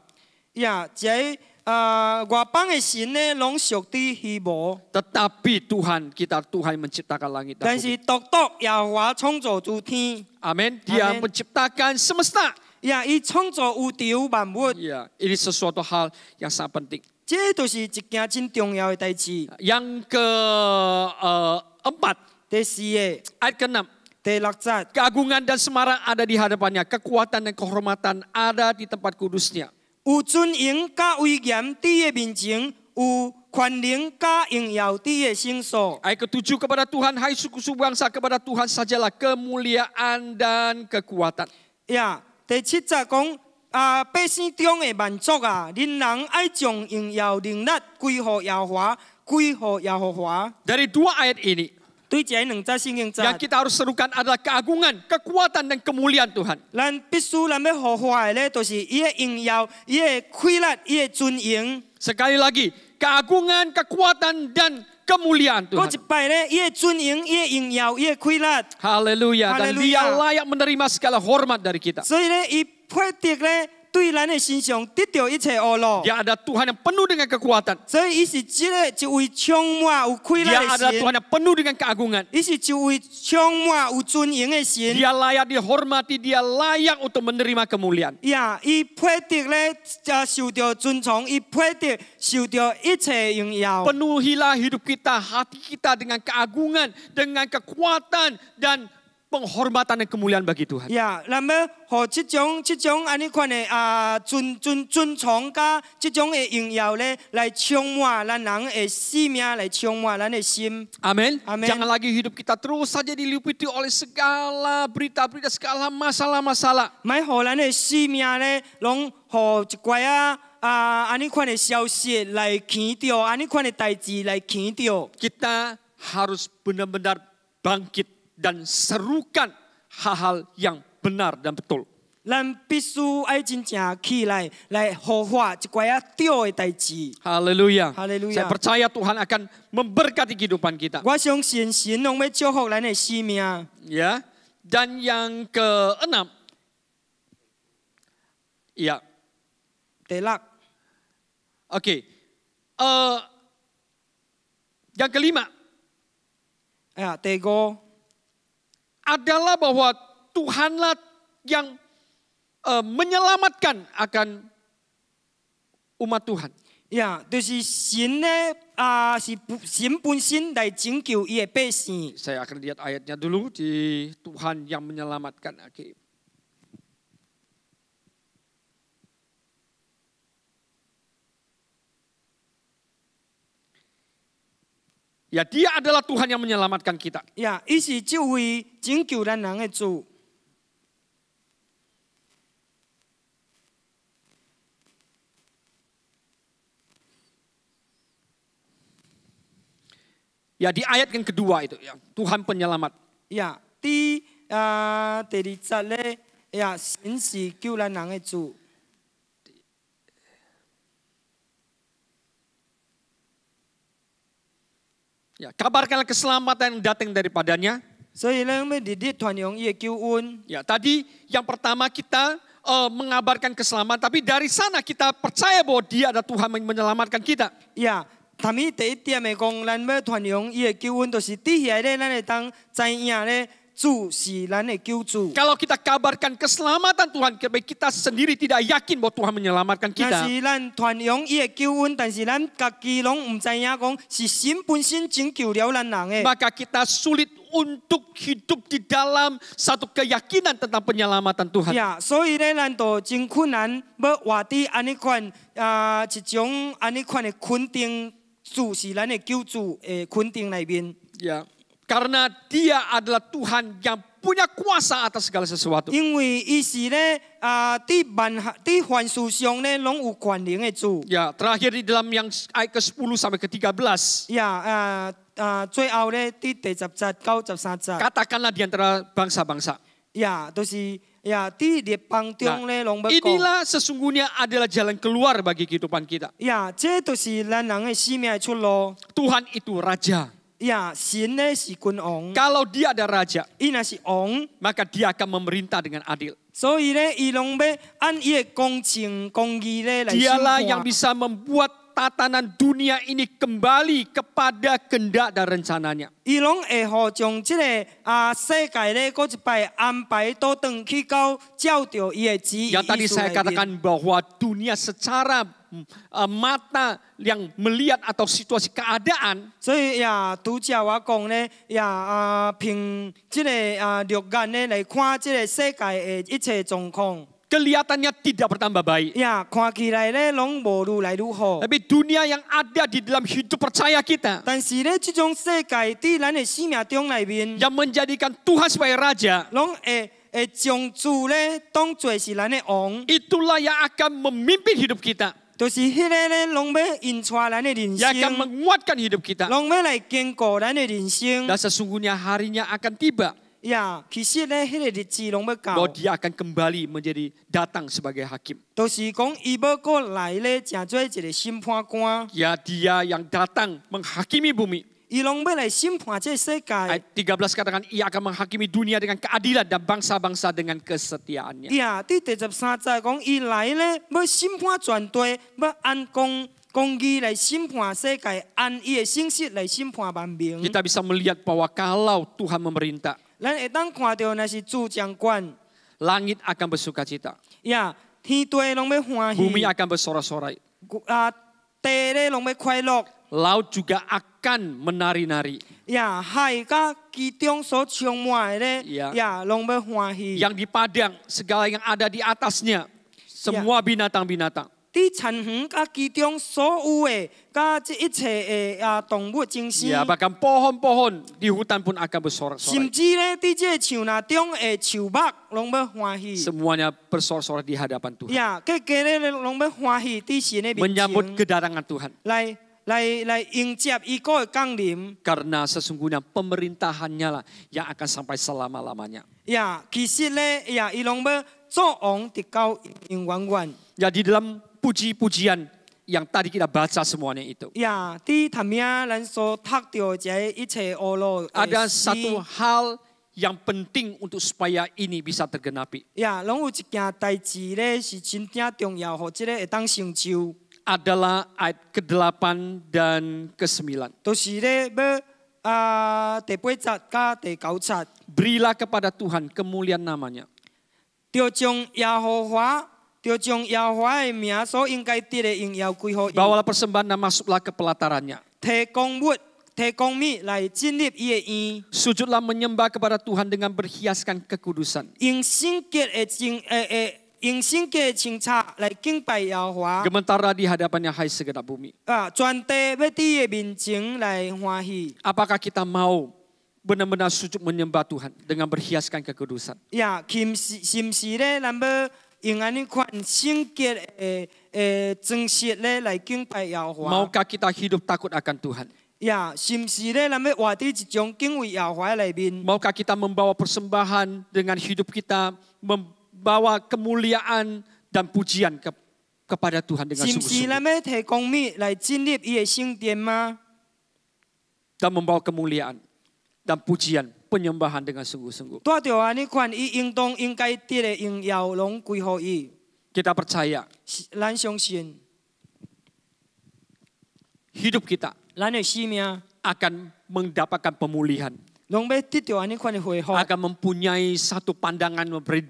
呀，这外邦的神呢，拢属于虚无， Tetapi Tuhan yang menciptakan langit 但 dan 是 bumi. 独耶和华创造诸天。 Amin. Dia Amin. menciptakan semesta. 呀，伊创造宇宙万物， Ya, ini sesuatu hal yang sangat penting. 这就是一件真重要的代志。 Yang keempat, 第四个、 ayat ke-6. 第六节， Keagungan dan semarak ada di hadapannya. Kekuatan dan kehormatan ada di tempat kudusnya. 有尊荣甲威严伫伊面前，有权能甲荣耀伫伊圣所。 Ayat ke-7, kepada Tuhan, hai suku-suku bangsa, kepada Tuhan sajalah kemuliaan dan kekuatan. 呀，第七节讲百姓中的万族啊，恁人爱将荣耀能力归乎耶和华，归乎耶和华。 Dari dua ayat ini, 对这两节圣经节， yang kita harus serukan adalah keagungan, kekuatan, dan kemuliaan Tuhan. 咱必须咱要合法的咧，就是伊的荣耀、伊的快乐、伊的尊荣。 Sekali lagi, keagungan, kekuatan, dan kemuliaan 嗰 Tuhan. 一摆咧，伊的尊荣、伊的荣耀、伊的快乐。 Haleluya. Dan Haleluya. dia layak menerima segala hormat dari kita. 所以咧，伊配得咧，对咱的身上得到一切恶路。 Dia ada Tuhan yang penuh dengan kekuatan. 所以伊是一位充满有快乐 Dia 的 adalah Tuhan 神， yang penuh dengan keagungan. 伊是一位充满有尊荣的神。 Dia layak dihormati, dia layak untuk menerima kemuliaan. 呀，伊配得咧，受到尊崇，伊配得受到一切荣耀。 Penuhilah hidup kita, hati kita dengan keagungan, dengan kekuatan, dan penghormatan dan kemuliaan bagi Tuhan. 呀，咱要互这种安尼款的尊崇甲这种的荣耀咧，来充满咱人的生命，来充满咱的心。 Amin. Amin. Jangan lagi hidup kita terus saja diliputi oleh segala berita-berita, segala masalah-masalah. 莫互咱的生命咧，拢互一寡安尼款的消息来牵着，安尼款的代志来牵着。 Kita harus benar-benar bangkit dan serukan hal-hal yang benar dan betul. 咱必须爱真正起来，来合法一寡对的代志。 Haleluya. Haleluya. Saya percaya Tuhan akan memberkati kehidupan kita. 我相信神拢要祝福咱的生命。 Ya. Dan yang ke-6. Ya. 第六， Oke. Yang ke-5 第五。 adalah bahwa Tuhanlah yang menyelamatkan akan umat Tuhan. 呀，就是神咧是神本身来拯救伊的百姓。 Saya akan lihat ayatnya dulu di Tuhan yang menyelamatkan. Oke. Ya, dia adalah Tuhan yang menyelamatkan kita. 呀，伊是这位拯救咱人的主。 Ya, di ayat yang kedua itu ya, Tuhan penyelamat. 呀，第二节咧，呀，神是救咱人的主。 Ya, kabarkanlah keselamatan yang datang daripadanya. 所以咱要日日传扬伊的救恩。 Ya, tadi yang pertama kita mengabarkan keselamatan, tapi dari sana kita percaya bahwa Dia adalah Tuhan yang menyelamatkan kita. 呀，头面第一点的讲，咱要传扬伊的救恩，就是伫遐咧，咱会当知影咧，主是咱的救主。 Kalau kita kabarkan keselamatan Tuhan, kita sendiri tidak yakin bahwa Tuhan menyelamatkan 但 kita. 是咱传扬伊的救恩，但是咱家己拢唔知影讲是神本身拯救了咱人的。 Maka kita sulit untuk hidup di dalam satu keyakinan tentang penyelamatan Tuhan. 呀，所以咧，咱就真困难，要活伫安尼款一种安尼款的肯定，主是咱的救主的肯定内面。 Ya, karena Dia adalah Tuhan yang punya kuasa atas segala sesuatu. 因为伊是咧伫凡事上咧，拢有权能的主。 Ya, terakhir di dalam yang ayat ke-10 sampai ke-13. 呀，最後咧，伫第10節到13節， Katakanlah di antara bangsa-bangsa. 呀，就是呀，伫列邦中咧，拢要講， Inilah sesungguhnya adalah jalan keluar bagi kehidupan kita. 呀，這就是咱人嘅生命的出路。 Tuhan itu raja. 呀，神咧是君王， Kalau Dia ada raja, 伊若是王， maka Dia akan memerintah dengan adil. 所以咧，伊拢要按伊的公正公義咧來審 Dialah yang 判。 bisa membuat tatanan dunia ini kembali kepada kehendak dan rencananya. 伊拢會互將即個世界咧，嗰一擺安排倒轉去到照着伊的旨意。 Yang tadi saya katakan bahwa dunia secara mata yang melihat atau situasi keadaan 所以呀，拄則我講咧，憑即個肉眼咧來看即個世界的一切狀況， kelihatannya tidak bertambah baik. 呀，看起來咧攏無愈來愈好。 Tapi dunia yang ada di dalam hidup percaya kita, 但是咧，即種世界喺咱的生命中內面， yang menjadikan Tuhan sebagai raja, 攏會將主咧當作是咱的王， itulah yang akan memimpin hidup kita, 就是迄個咧，攏要引出咱的人 yang akan 生， menguatkan hidup kita. 攏要來堅固咱的人生。 Dan sesungguhnya harinya akan tiba 呀，其實咧，迄個日子攏要 bahwa 到， Dia akan kembali menjadi datang sebagai hakim. 就是講伊要過來咧，成做一個審判官， Ya, Dia yang datang menghakimi bumi. 伊攏要來審判這個世界。 Ayat 13 katakan ia akan menghakimi dunia dengan keadilan dan bangsa-bangsa dengan kesetiaannya. 呀，第13節講，伊來咧要審判全地，要按公義來審判世界，按伊的信息來審判萬民。 Kita bisa melihat bahwa kalau Tuhan memerintah, 咱會當看到那是主掌管， langit akan bersuka cita, 呀，天地攏要歡 bumi 喜， akan bersorak-sorai, 地咧攏要快樂， laut juga akan menari-nari. 呀，海甲其中所充滿的咧，呀呀，攏要歡喜。 Yang di padang, segala yang ada di atasnya, semua binatang-binatang. 伫田園甲其中所有的，甲這一切的動物精神， Ya, bahkan pohon-pohon di hutan pun akan bersorak-sorai. 甚至咧伫這個樹林中的樹木，攏要歡喜。 Semuanya bersorak-sorak di hadapan Tuhan. 呀，個個咧攏要歡喜伫神的面 Menyambut 前， kedatangan Tuhan. 來迎接伊個降臨。 Karena sesungguhnya pemerintahannya lah yang akan sampai selama-lamanya. 呀，其實咧，呀，伊攏要作王直到永永遠遠。 Ya, di dalam puji-pujian yang tadi kita baca semuanya itu. 呀，伫頭面咱所讀到這一切惡路， Ada satu hal yang penting untuk supaya ini bisa tergenapi. 呀，攏有一件代志咧是真正重要，互即個會當成就。 Adalah ayat ke-8 dan ke-9. 就是咧要第8節甲第9節， Berilah kepada Tuhan kemuliaan namanya. 就將耶和華的名所應該得的榮耀歸予伊， Bawalah persembahan dan masuklah ke pelatarannya. 提供物、提供米來建立伊的院， Sujudlah menyembah kepada Tuhan dengan berhiaskan kekudusan. 用聖潔的清茶來敬拜耶和華。 Gementarlah di hadapannya hai segenap bumi. 全地要伫伊的面前來歡喜。 Apakah kita mau benar-benar sujud menyembah Tuhan dengan berhiaskan kekudusan? 呀，是唔是咧？咱要用安尼款聖潔的真實咧來敬拜耶和華。 Maukah kita hidup takut akan Tuhan? 呀，是唔是咧？咱要活伫一種敬畏耶和華的內面。 Maukah kita membawa persembahan dengan hidup kita membawa kemuliaan dan pujian kepada Tuhan dengan 是唔是咱 sungguh-sungguh. 要提公义来建立伊的圣殿吗？ Dan membawa kemuliaan dan pujian, penyembahan dengan sungguh-sungguh. 带着安尼款，伊应当应该得的荣耀拢归乎伊。 Kita percaya 咱相信， hidup kita 咱的生命 akan mendapatkan pemulihan. 拢要得到安尼款的恢复。 Akan mempunyai satu pandangan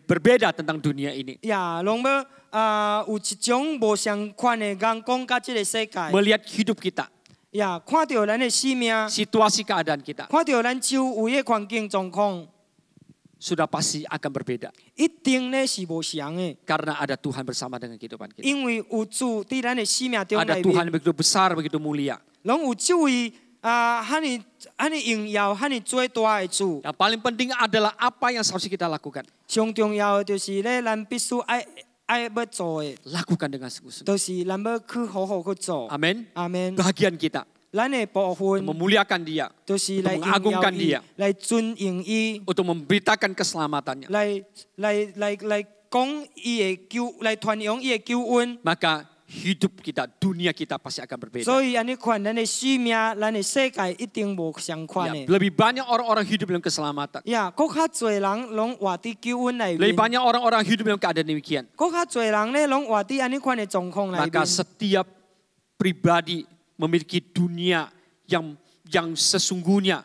berbeda tentang dunia ini. 呀，拢要有一种无相款的眼光，甲这个世界。 Melihat hidup kita, 呀，看到咱的生命， situasi keadaan kita 看到咱周围的环境状况， sudah pasti akan berbeda. 一定咧是无相的， Karena ada Tuhan bersama dengan kehidupan kita. 因为有主伫咱的生命中 Ada 内 Tuhan 面， yang begitu besar, begitu mulia. 拢有这位汉尼荣耀、汉尼最大的主。 Yang paling penting adalah apa yang seharusnya kita lakukan. 上重要的就是咧，咱必须爱要做的， Lakukan dengan sungguh-sungguh. 就是咱要去好好去做。 Amin. 阿门。 Bagian kita 咱的部分 memuliakan Dia, 就是来 untuk 荣耀 mengagungkan 伊 Dia ，来尊敬伊， untuk memberitakan keselamatannya. 来讲伊的救，来传扬伊的救恩。 Maka hidup kita, dunia kita pasti akan berbeda. 所以安尼款，咱的生命，咱的世界一定无相款 Ya, 的。 lebih banyak orang-orang hidup dalam keselamatan. 呀，更较侪人拢活伫救恩内 Lebih 面， banyak orang-orang hidup dalam keadaan demikian. 更较侪人咧拢活伫安尼款的状况内 Maka 面。 setiap pribadi memiliki dunia yang sesungguhnya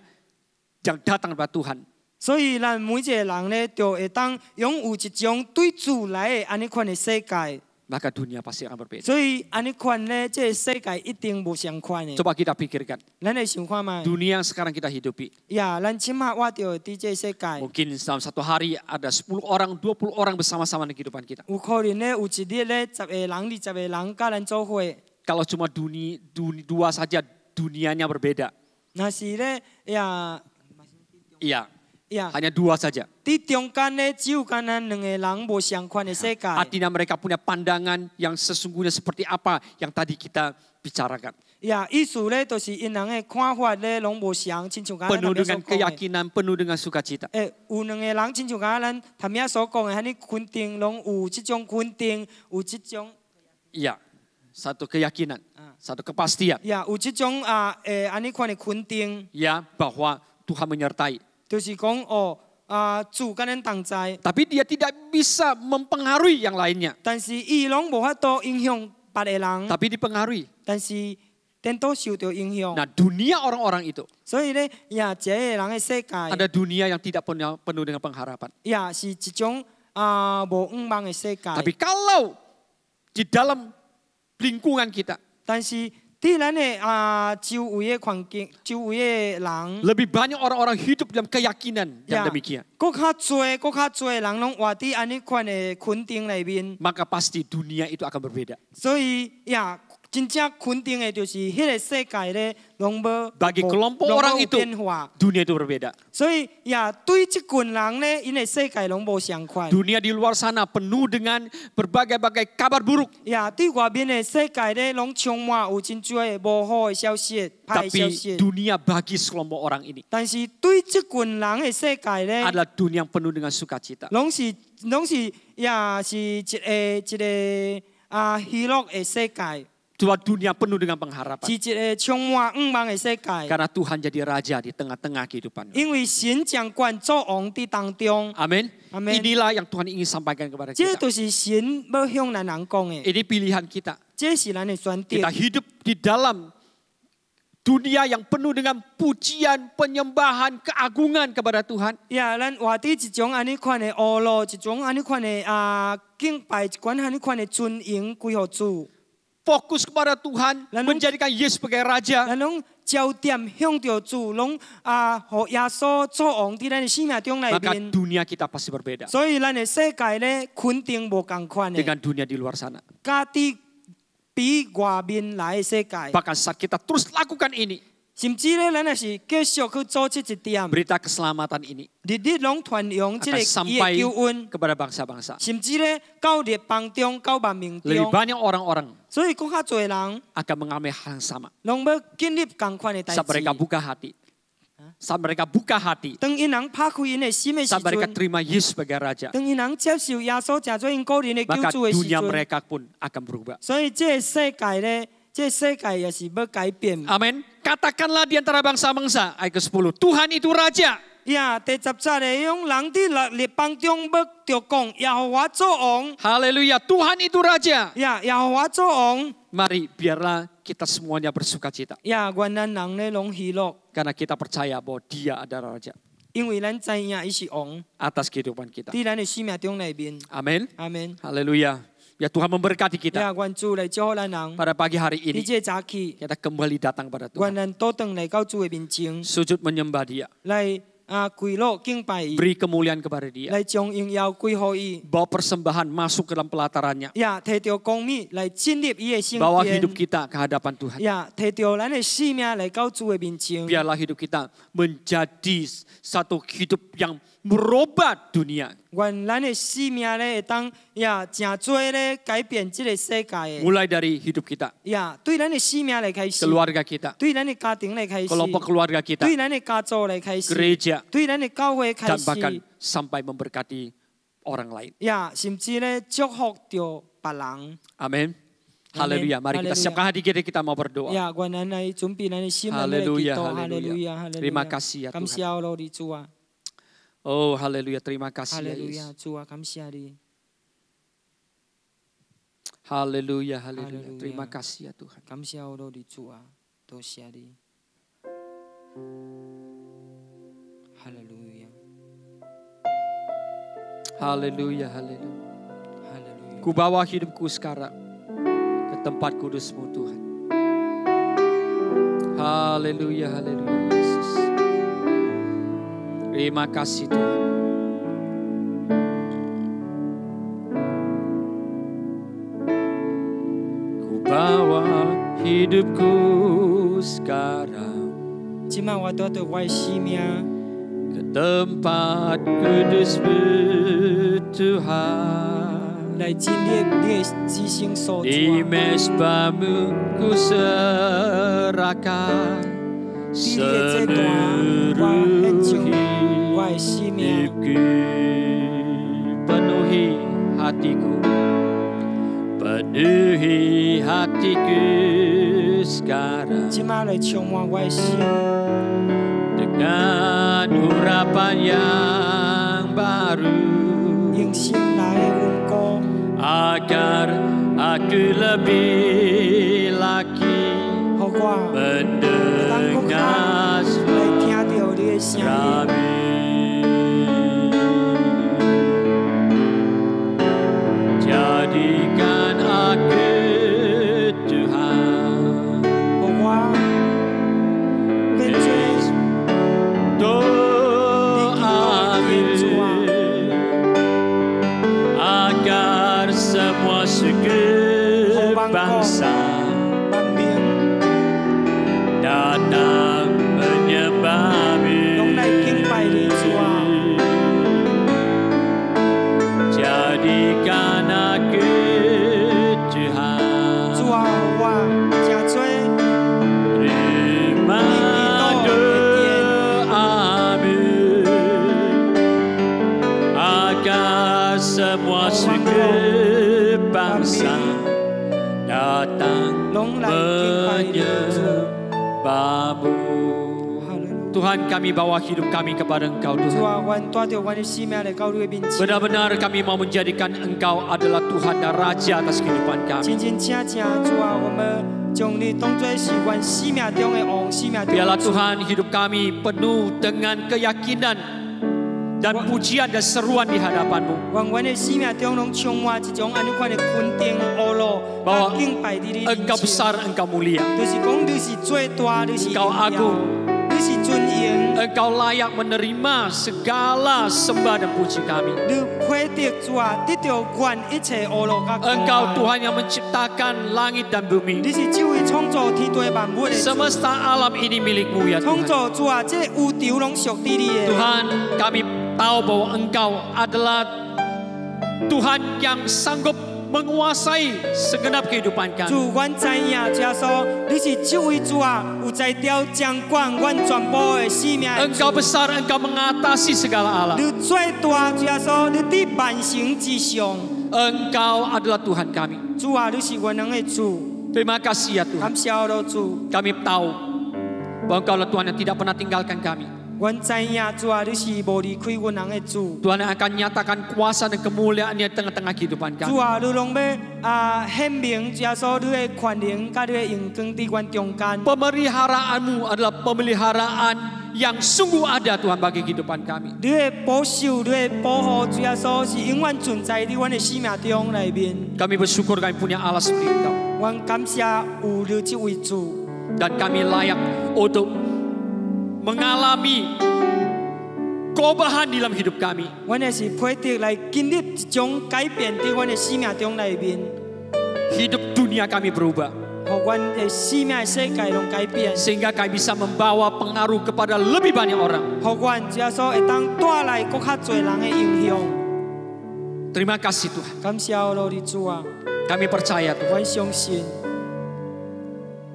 yang datang dari Tuhan. 所以咱每一个人咧，就会当拥有一种对主来的安尼款的世界。 Maka dunia pasti akan berbeda. 所以安尼款咧，这个世界一定无相款的。 Coba kita pikirkan, 咱来想看嘛， dunia yang sekarang kita hidupi. 呀，咱即马活着伫这个世界， Mungkin dalam satu hari ada 10 orang, 20 orang bersama-sama di kehidupan kita. 有可能咧有一日咧10个人、20个人甲咱做伙。 Kalau cuma dua saja dunianya berbeda. 若是咧呀 Iya, 呀， hanya dua saja. 伫中间咧只有敢咱两个人无相款的世界。 Artinya mereka punya pandangan yang sesungguhnya seperti apa yang tadi kita bicarakan. 呀，意思咧就是因人的看法咧拢无相，亲像刚才 Penuh 咱所 dengan 讲的。 keyakinan, penuh dengan sukacita. 有两个人，亲像刚才咱头先所讲的，安尼肯定拢有即种肯定，有即种 Iya, satu keyakinan, satu kepastian. 呀，有即种安尼款的肯定， Ya, bahwa Tuhan menyertai. 就是讲主跟咱同在， Tapi dia tidak bisa mempengaruhi yang lainnya. 但是伊拢无法度影响别个人， Tapi dipengaruhi. 但是颠倒受到影响。 Nah, dunia orang-orang itu 所以咧，呀，这个人的世界， ada dunia yang tidak penuh dengan pengharapan. 呀，是一种无愿望的世界。 Tapi kalau di dalam lingkungan kita 但是伫咱的周围的环境、周围的人， lebih banyak orang-orang hidup dalam keyakinan yang demikian, 更较多人拢活伫安尼款的肯定内面， maka pasti dunia itu akan berbeda. 所以呀，真正肯定的就是迄个世界咧，拢无 Bagi kelompok 拢 orang 无 itu 变化。 dunia itu berbeda. 所以呀，对即群人咧，因的世界拢无相款。 Dunia di luar sana penuh dengan berbagai-bagai kabar buruk. 呀，对外面的世界咧，拢充满有真多的无好的消息、歹的消 Tapi 息。 dunia bagi sekelompok orang ini 但是对即群人的世界咧， adalah dunia yang penuh dengan sukacita. 拢是呀，是一个喜乐的世界， Dua dunia penuh dengan pengharapan. 是一个充满愿望的世界。 Karena Tuhan jadi raja di tengah-tengah kehidupan. 因为神掌管作王伫当中， Amin. Amin. Inilah yang Tuhan ingin sampaikan kepada 这 kita. 就是神要向咱人讲的， Ini pilihan kita. 这是咱的选 Kita 择。 hidup di dalam dunia yang penuh dengan pujian, penyembahan, keagungan kepada Tuhan. 呀，咱活伫一种安尼款的恶路，一种安尼款的敬拜，一款安尼款的尊荣归乎主。 Fokus kepada Tuhan, Lalu- menjadikan Yesus sebagai raja. 咱拢焦点向着主，拢互耶稣作王伫咱的生命中内 Maka 面。 dunia kita pasti berbeda 所以咱的世界咧，肯定无共款的， dengan dunia di luar sana. 甲伫比外面来的世界。 Bahkan saat kita terus lakukan ini, 甚至咧，咱也是继续去做这一点， berita keselamatan ini 日日拢传扬这个 akan 伊的 sampai 救恩， kepada bangsa-bangsa. 甚至咧到列邦中、到万民 Lebih 中， banyak orang-orang 所以更较侪人 akan mengalami hal yang sama 拢要建立共款的代 saat 志。 mereka buka hati saat mereka buka hati, 当因人拍开因的心的时 saat mereka 阵， terima Yesus sebagai Raja, 当因人接受耶稣成做因个人的救 maka 主的时 dunia 阵， mereka pun akan berubah. 所以这个世界呢，这个世界也是要改变。 Amin. Katakanlah di antara bangsa-bangsa, ayat ke-10, Tuhan itu Raja. 呀，第10节的用人伫列邦中要着讲耶和华作王， Haleluya, Tuhan itu Raja. 呀，耶和华作王， Mari biarlah kita semuanya bersuka cita. 呀，愿咱人呢拢喜乐， Karena kita percaya bahwa dia adalah Raja 因为咱知影伊是王， atas kehidupan kita. 伫咱的生命中内面。 Amin. 阿门。 Haleluya. Ya Tuhan memberkati kita 呀，愿主来祝福咱人。 pada pagi hari 你 ini. 这早起， Kita kembali datang pada 愿 Tuhan. 咱倒转来到主的面前， Sujud menyembah dia. 来跪落敬拜伊， Beri kemuliaan kepada dia. 来将荣耀归乎伊。 Bawa persembahan masuk ke dalam pelatarannya. 呀，摕着光米来进入伊的圣 Bawa 殿 hidup。kita ke hadapan Tuhan. 呀，摕着咱的生命来到主的面前。 Biarlah hidup kita menjadi satu hidup yang merubah dunia. 愿咱的生命咧会当呀，真多咧改变这个世界的。 Mulai dari hidup kita, 呀，对咱的生命来开始， keluarga kita, 对咱的家庭来开始， kelompok keluarga kita, 对咱的家族来开始， gereja, 对咱的教会开 dan bahkan 始。 sampai memberkati orang lain. 呀，甚至咧祝福着别人。 Amin. Haleluya. Mari kita Haleluya. siapkan hati kita mau berdoa. 呀，愿咱来准备咱的心来祈 Haleluya, 祷。哈利路 haleluya. 亚，哈利路 Terima 亚。 kasih ya 感 Tuhan. 谢我的主啊， Oh, haleluya. Terima 哈 kasih 利 ya 路 Yesus. 亚，主啊，感谢你。 Haleluya, haleluya. Haleluya. Terima kasih ya Tuhan. 感谢我的主啊，多谢你。哈利路亚， Haleluya, haleluya. 哈利路亚。 Ku bawa hidupku sekarang ke tempat kudus-Mu Tuhan. Haleluya, haleluya Yesus. Terima kasih Tuhan. Ku bawa hidupku sekarang 今晚我带着我的生命 ke tempat kudus-Mu Tuhan. 来进入你的至圣所 Di 在。 mesbah-Mu ku serahkan 伫你的这段我献上我的生命， hidupku, penuhi hatiku, penuhi hatiku sekarang 今晚来充满我的心， dengan urapan yang baru. 用心来稳固， Agar aku lebih lagi 好我 mendengar 来听到你的声音。 suara-Mu. Jadikan aku Tuhan 好我变做 doa-Mu agar semua suku bangsa 万民， datang menyembah-Mu. 拢来敬拜你主啊！ Jadikan aku 主 Tuhan. 啊，我真多 Terima doa-Mu agar semua suku bangsa datang 拢来敬拜你主。 menyembah-Mu. 哈利路亚 Tuhan, kami bawa hidup kami kepada Engkau 主 Tuhan. 啊，我带着我的生命来到你的面前， Benar-benar kami mau menjadikan Engkau adalah Tuhan dan Raja atas kehidupan kami. 真真正正主啊，我们将你当作是我生命中的王，生命中 Biarlah 的主。 Tuhan hidup kami penuh dengan keyakinan dan pujian dan seruan di hadapan-Mu. 愿阮的生命中拢充满一种安尼款的肯定、阿乐、 Bahwa 敬拜你的面 Engkau 前。 besar, Engkau mulia. 就是讲你是最大，你是 Engkau 荣耀 agung 你是尊严， Engkau layak menerima segala sembah dan puji kami. 你配得主啊，得到愿一切阿乐甲 Engkau 爱。 Tuhan yang menciptakan langit dan bumi. 你是这位创造天地万物的主， Semesta alam ini milik-Mu ya 创 Tuhan. 造主啊，这宇宙拢属于你的。 Tuhan, kami tahu bahwa Engkau adalah Tuhan yang sanggup menguasai segenap kehidupan kami. 主，阮知影，耶稣，你是这位主啊，有在调掌管阮全部的生命的主。 Engkau besar, Engkau mengatasi segala alam. 你最大，耶稣，你伫万成之上。 Engkau adalah Tuhan kami. 主啊，你是全能的主。 Terima kasih ya Tuhan. 感谢我主。 Kami tahu bahwa Engkau adalah Tuhan yang tidak pernah tinggalkan kami. 阮知影，主啊，你是无离开阮人的主。 Tuhan yang akan nyatakan kuasa dan kemuliaan-Nya di tengah-tengah kehidupan 主 kami. 啊，你拢要显明，耶稣，你的权能，甲你的荣光伫阮中间。 Pemeliharaanmu adalah pemeliharaan yang sungguh ada Tuhan bagi kehidupan kami. 你的保守，你的保护，主耶稣是永远存在伫阮的生命中内面。 Kami bersyukur kami punya Allah seperti Engkau. 阮感谢有你这位主。 Dan kami layak untuk mengalami perubahan di dalam hidup kami. 阮也是配得来经历一种改变伫阮的生命中内面， Hidup dunia kami berubah. 互阮的生命的世界拢改变， Sehingga kami bisa membawa pengaruh kepada lebih banyak orang. 互阮耶稣会当带来更较侪人的影响。 Terima kasih Tuhan. 感谢我的主啊， Kami percaya Tuhan. 阮相信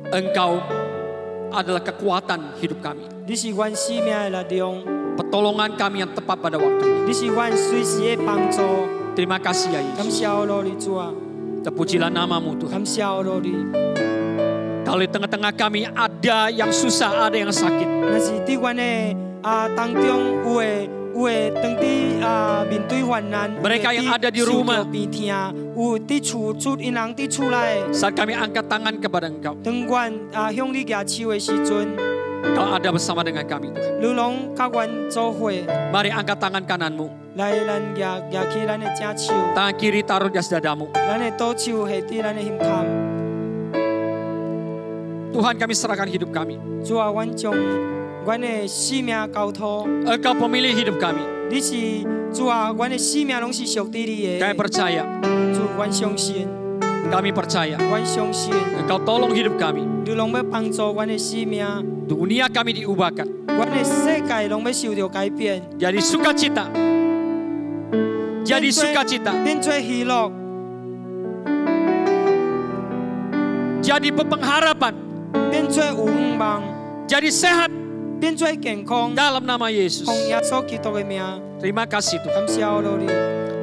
Engkau adalah kekuatan hidup kami. 你是阮生命的力量， Pertolongan kami yang tepat pada waktunya. 你是阮随时的帮助。 Terima kasih ya 感 Yesus. 谢我的主啊， Terpujilah namamu Tuhan. 感谢我的。 Kalau di tengah-tengah kami ada yang susah, ada yang sakit. 若是伫阮的当中有的当伫面对患难， Mereka yang ada di rumah. 病痛，有伫厝因人伫厝内。 Saat kami angkat tangan kepada Engkau, 当阮向你举手的时阵， Engkau ada bersama dengan kami Tuhan. 你拢甲阮做伙， Mari angkat tangan kananmu, 来咱举起咱的正手， tangan kiri taruh di atas dadamu. 咱的左手下伫咱的胸坎。 Tuhan kami serahkan hidup kami. 主啊，阮将阮的生命交托， Engkau pemilih hidup kami. 你是主啊，阮的生命拢是属于你 Kami 的。 percaya, 主，阮相信， kami percaya. 阮相信， Engkau tolong hidup kami. 你拢要帮助阮的生命， Dunia kami diubahkan 阮的世界拢要受到改变， jadi sukacita. Jadi sukacita. 变做喜乐， Jadi pengharapan. 变做有盼望， Jadi sehat 变做健康。 dalam nama Yesus. 奉耶稣基督的名， Terima kasih Tuhan. 感谢我的你，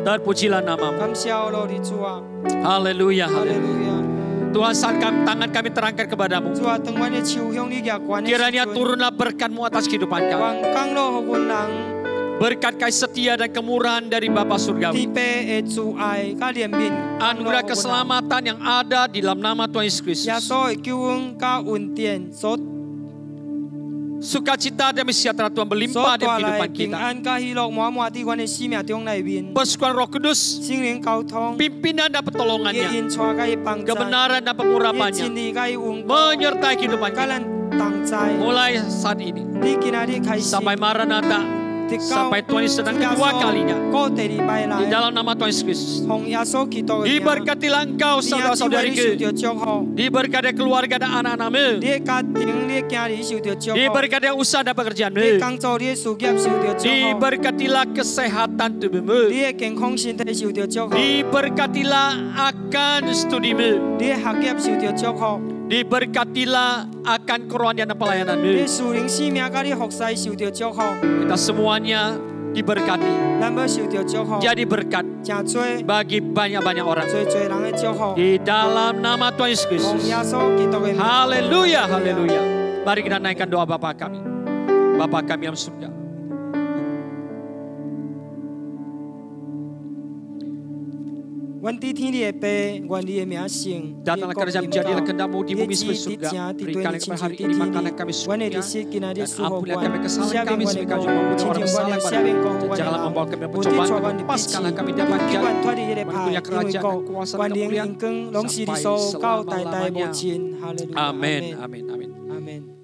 Terpujilah namamu. 感谢我的主啊， Haleluya. 哈利 Haleluya. 路亚。 Tuhan saat tangan kami terangkat kepadamu. 主啊，当阮的手向你举关的时 Kiranya 阵， turunlah berkat-Mu atas kehidupan kami. 愿降落互阮人 Berkat kasih setia dan kemurahan dari Bapa 慈 Surgawi. 悲的主爱甲怜悯， Anugerah keselamatan yang ada di dalam nama Tuhan Yesus 耶 Kristus. 稣的救恩甲恩典所 Sukacita dan sejahtera Tuhan 所 berlimpah 带 dalam 来 kehidupan 平 kita. 安甲喜乐满满伫阮的生命中内面， Persekutuan Roh Kudus, 心灵交通， pimpinan dan 伊 pertolongannya, 因带甲伊帮助， kebenaran dan 伊 pengurapannya 真理甲伊恩光， menyertai kehidupan 甲 kita 咱同在。 mulai saat ini 你今仔日开始， sampai Maranatha, sampai Tuhan Yesus sedang kedua kalinya 过第二摆 di 来， dalam nama Tuhan Yesus Kristus. 奉耶稣基督的名， Diberkatilah engkau 你也受 saudara-saudariku, 到祝福， diberkati keluarga dan anak-anakmu, 你的家庭、你的囝儿受到祝福， diberkati usaha dan 你的 pekerjaanmu, 工作、你的事业受到祝福， diberkatilah kesehatan 你 tubuhmu, 的健康身体受到祝福， diberkatilah akan studimu, 你的学业受到祝福， diberkatilah akan kerohanian dan 你 pelayananmu. 的属灵生命甲你服侍受到祝福， Kita semuanya diberkati, 咱要受到祝福， jadi berkat 真多 bagi banyak-banyak orang. 最人的祝福， Di dalam nama Tuhan Yesus 奉 Kristus. 耶稣基督的名。 Haleluya, haleluya. Mari kita naikkan doa Bapa kami. Bapa kami yang surga. Wan di thiên địa bề, wan di mea sing. Datanglah kerajaan jadilah kehendak-Mu di bumi seperti surga. Berikanlah kepada hari ini makanan kami secukupnya. Dan ampunilah kami kesalahan kami seperti kami juga mengampuni orang bersalah kepada kami. Dan janganlah membawa kami dalam pencobaan, dan lepaskanlah kami dari jahat. Punya kerajaan dan kuasa dan kemuliaan sampai selama-lamanya. Amin, amin, amin. Amin.